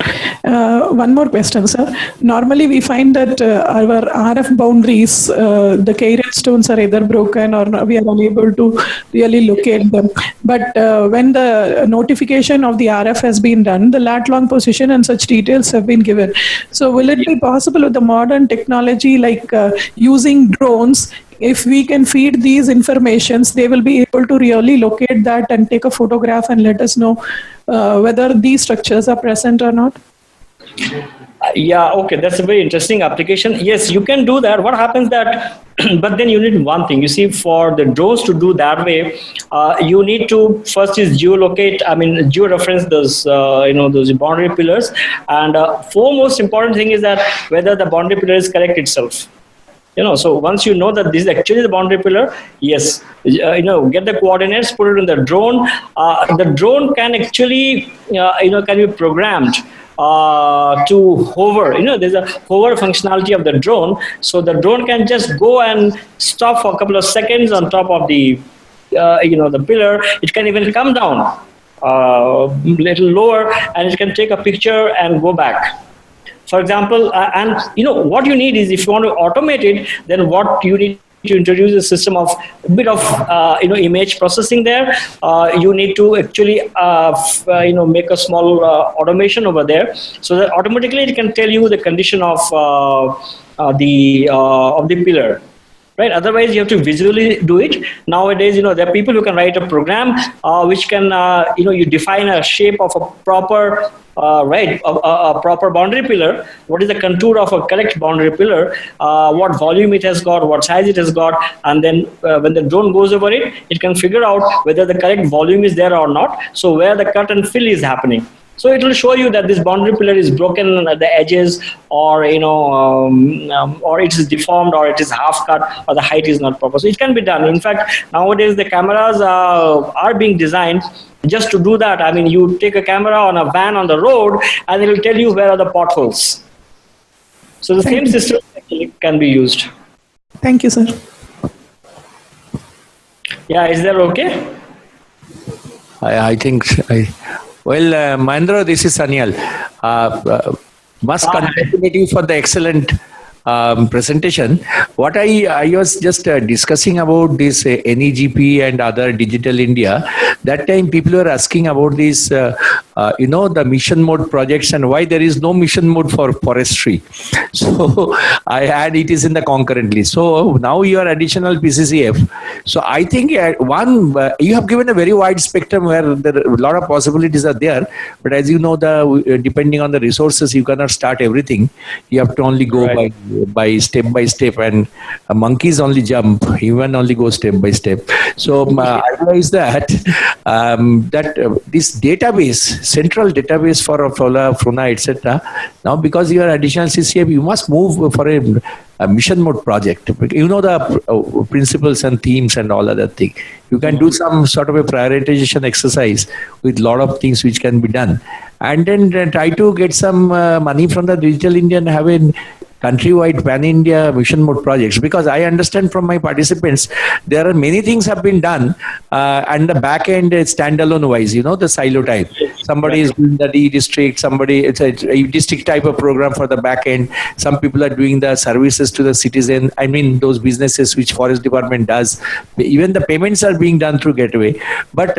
one more question, sir. Normally, we find that our RF boundaries, the Kairat stones are either broken or we are unable to really locate them. But when the notification of the RF has been done, the lat long position and such details have been given. So will it be possible with the modern technology like using drones, if we can feed these informations, they will be able to really locate that and take a photograph and let us know whether these structures are present or not? Yeah, okay, that's a very interesting application. Yes, you can do that. What happens that, but then you need one thing. You see, for the drones to do that way, you need to first is geolocate. I mean, georeference those, those boundary pillars, and foremost important thing is that whether the boundary pillar is correct itself. So once you know that this is actually the boundary pillar, yes, get the coordinates, put it in the drone. The drone can actually, can be programmed to hover. There's a hover functionality of the drone, so the drone can just go and stop for a couple of seconds on top of the, the pillar. It can even come down little lower, and it can take a picture and go back. For example, and what you need is, if you want to automate it, then what you need to introduce a system of a bit of image processing there. You need to actually make a small automation over there, so that automatically it can tell you the condition of the pillar. Right. Otherwise, you have to visually do it. Nowadays, there are people who can write a program which can, you define a shape of a proper, a proper boundary pillar. What is the contour of a correct boundary pillar? What volume it has got, what size it has got, and then when the drone goes over it, it can figure out whether the correct volume is there or not. So where the cut and fill is happening. So it will show you that this boundary pillar is broken at the edges, or or it is deformed, or it is half cut, or the height is not proper. So it can be done. In fact, nowadays the cameras are being designed just to do that. I mean, you take a camera on a van on the road, and it will tell you where are the potholes. So the same system can be used. Thank you, sir. Yeah, is that okay? I think. Well, Mahendra, this is Sanyal. Must congratulate you for the excellent presentation. What I was just discussing about this NEGP and other Digital India. That time people were asking about this, the mission mode projects and why there is no mission mode for forestry. So I had it is in the concurrently. So now you are additional PCCF. So I think you have given a very wide spectrum where there a lot of possibilities are there. But as you know, depending on the resources, you cannot start everything. You have to only go by step, and monkeys only jump. Human only go step by step. So I realize that this database, central database for fauna, etc. Now, because you are additional CCF, you must move for a mission mode project. You know the principles and themes and all other things. You can do some sort of a prioritization exercise with a lot of things which can be done, and then try to get some money from the Digital India and have a countrywide pan-India mission mode projects, because I understand from my participants there are many things have been done and the back end is standalone wise, the silo type. Somebody is doing the district, it's a district type of program for the back end. Some people are doing the services to the citizen. I mean, those businesses which Forest Department does. Even the payments are being done through Gateway. But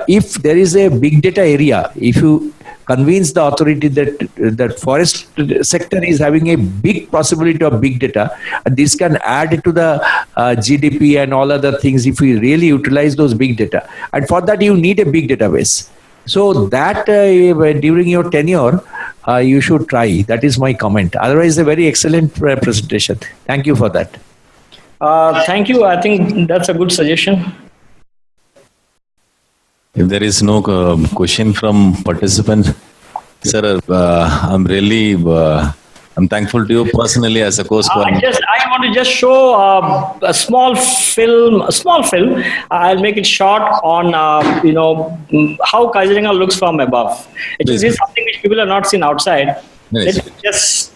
if there is a big data area, if you convince the authority that forest sector is having a big possibility of big data, and this can add to the GDP and all other things if we really utilize those big data. And for that, you need a big database. So that during your tenure, you should try. That is my comment. Otherwise, a very excellent presentation. Thank you for that. Thank you. I think that's a good suggestion. If there is no question from participant, sir, I'm really I'm thankful to you personally as a course. I want to just show a small film. I'll make it short on how Kaziranga looks from above. It is something which people have not seen outside. Yes. Let's just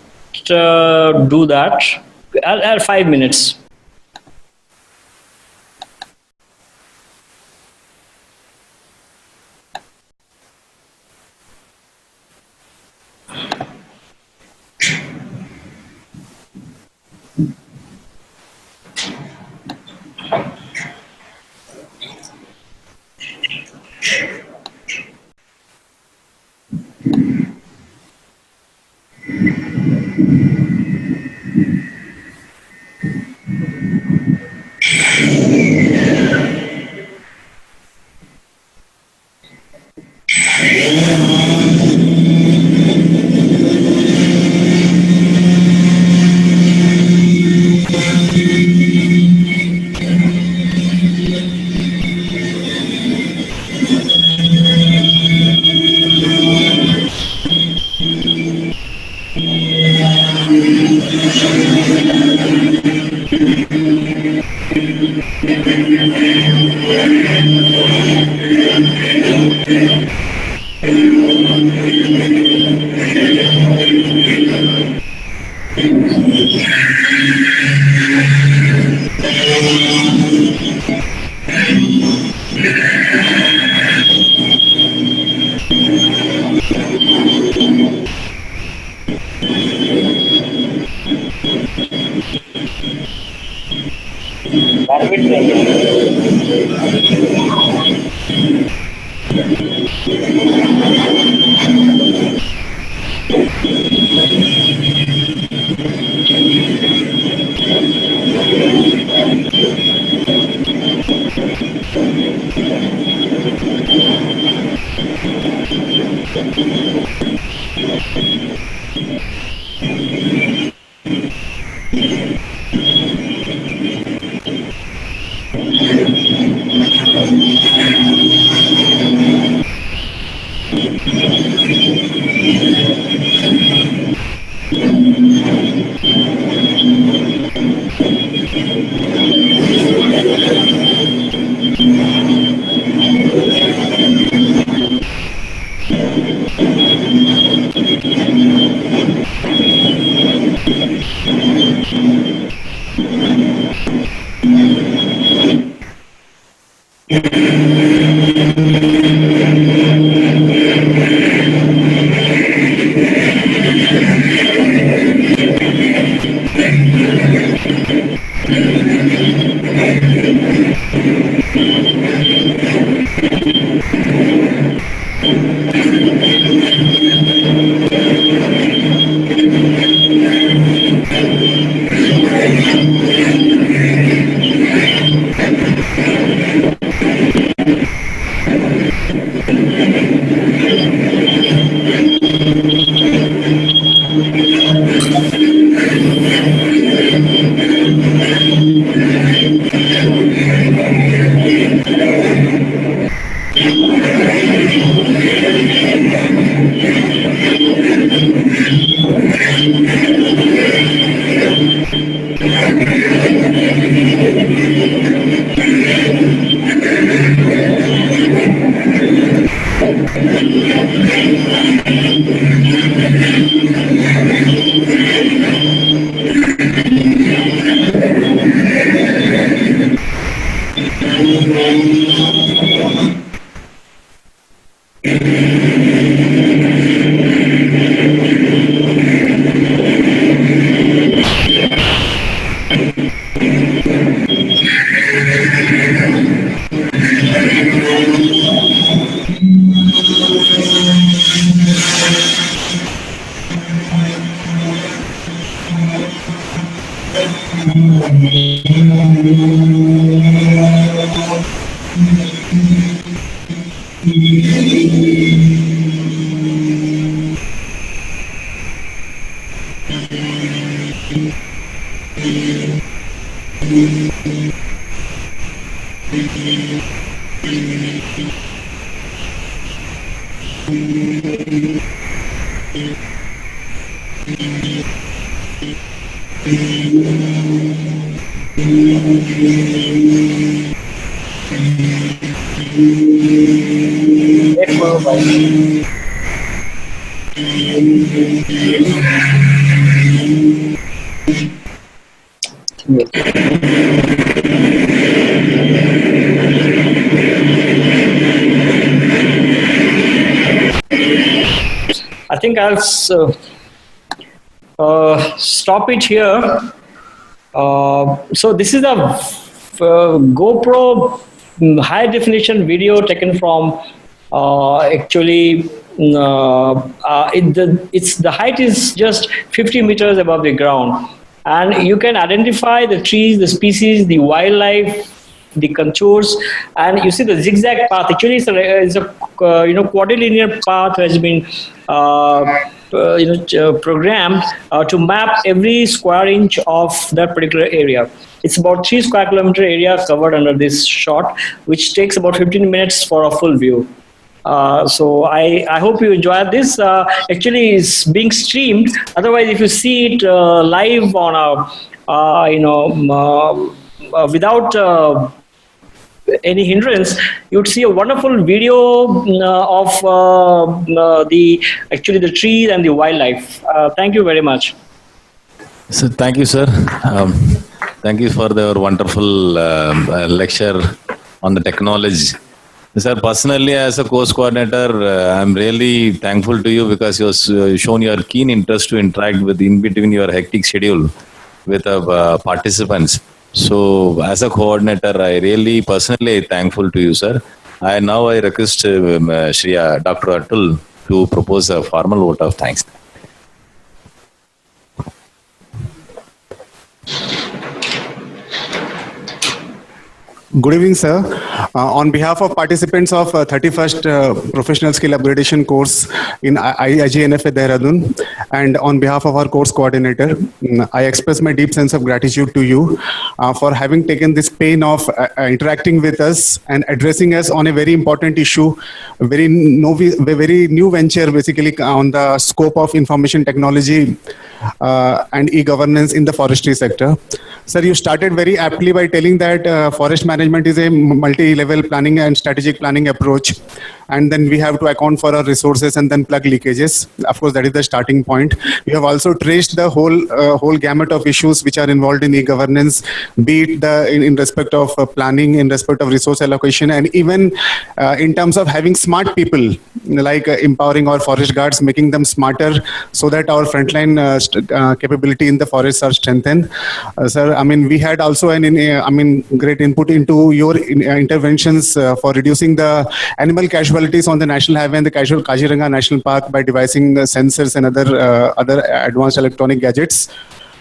do that. I'll have 5 minutes. I think I'll stop it here. So this is a GoPro high definition video taken from actually the height is just 50 meters above the ground, and you can identify the trees, the species, the wildlife, the contours, and you see the zigzag path. Actually, it's a quadrilinear path has been programmed to map every square inch of that particular area. It's about 3 square kilometer area covered under this shot, which takes about 15 minutes for a full view. So I hope you enjoyed this. Actually, it's being streamed. Otherwise, if you see it live on a without any hindrance, you'd see a wonderful video of the trees and the wildlife. Thank you very much. So thank you, sir. Thank you for your wonderful lecture on the technology. Sir, personally, as a course coordinator, I'm really thankful to you because you've shown your keen interest to interact with in between your hectic schedule with participants. So, as a coordinator, I really personally thankful to you, sir. Now I request Shri Dr. Atul to propose a formal vote of thanks. Good evening, sir. On behalf of participants of 31st Professional Skill Upgradation course in IGNFA Dehradun, and on behalf of our course coordinator, I express my deep sense of gratitude to you for having taken this pain of interacting with us and addressing us on a very important issue, very new venture basically on the scope of information technology and e-governance in the forestry sector. Sir, you started very aptly by telling that forest management is a multi-level planning and strategic planning approach. And then we have to account for our resources and then plug leakages. Of course, that is the starting point. We have also traced the whole gamut of issues which are involved in e-governance, be it in respect of planning, in respect of resource allocation, and even in terms of having smart people, like empowering our forest guards, making them smarter so that our frontline capability in the forests are strengthened. Sir, I mean, we had also great input into your interventions for reducing the animal casualties on the national highway and the Kaziranga National Park by devising sensors and other advanced electronic gadgets.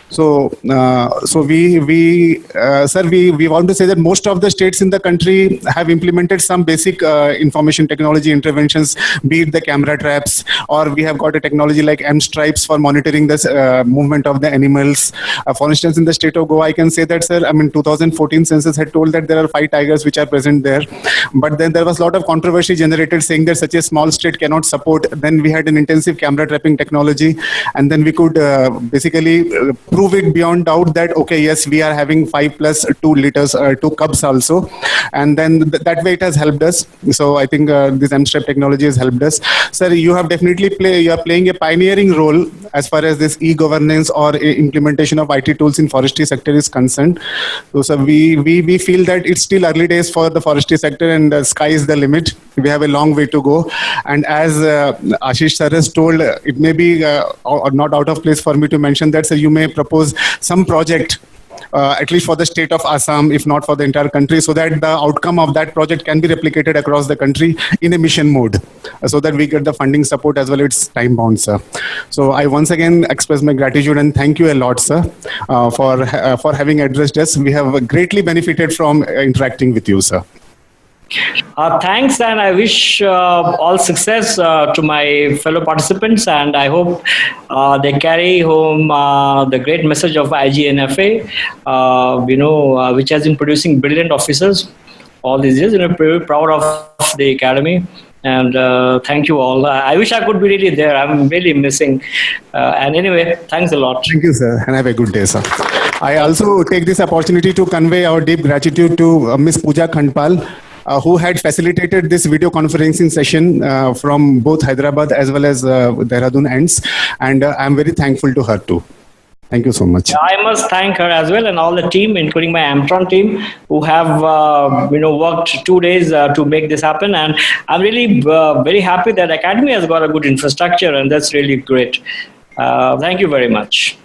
So, we want to say that most of the states in the country have implemented some basic information technology interventions, be it the camera traps, or we have got a technology like M stripes for monitoring the movement of the animals. For instance, in the state of Goa, I can say that, sir, I mean, 2014 census had told that there are 5 tigers which are present there, but then there was a lot of controversy generated saying that such a small state cannot support. Then we had an intensive camera trapping technology, and then we could basically prove it beyond doubt that, okay, yes, we are having 5 plus 2 liters, 2 cubs also. And then that way it has helped us. So I think this M-Strap technology has helped us. Sir, you have definitely you are playing a pioneering role as far as this e-governance or implementation of IT tools in forestry sector is concerned. So sir, we feel that it's still early days for the forestry sector and the sky is the limit. We have a long way to go. And as Ashish sir has told, it may be not out of place for me to mention that, sir, you may propose some project, at least for the state of Assam, if not for the entire country, so that the outcome of that project can be replicated across the country in a mission mode, so that we get the funding support as well as it's time bound, sir. So I once again express my gratitude and thank you a lot, sir, for having addressed us. We have greatly benefited from interacting with you, sir. Thanks, and I wish all success to my fellow participants, and I hope they carry home the great message of IGNFA, which has been producing brilliant officers all these years. Very proud of the academy, and thank you all. I wish I could be really there. I'm really missing. And anyway, thanks a lot. Thank you, sir, and have a good day, sir. I also take this opportunity to convey our deep gratitude to Ms. Pooja Khandpal, who had facilitated this video conferencing session from both Hyderabad as well as Dehradun ends. And I'm very thankful to her too. Thank you so much. I must thank her as well and all the team, including my Amtron team, who have worked 2 days to make this happen. And I'm really very happy that Academy has got a good infrastructure, and that's really great. Thank you very much.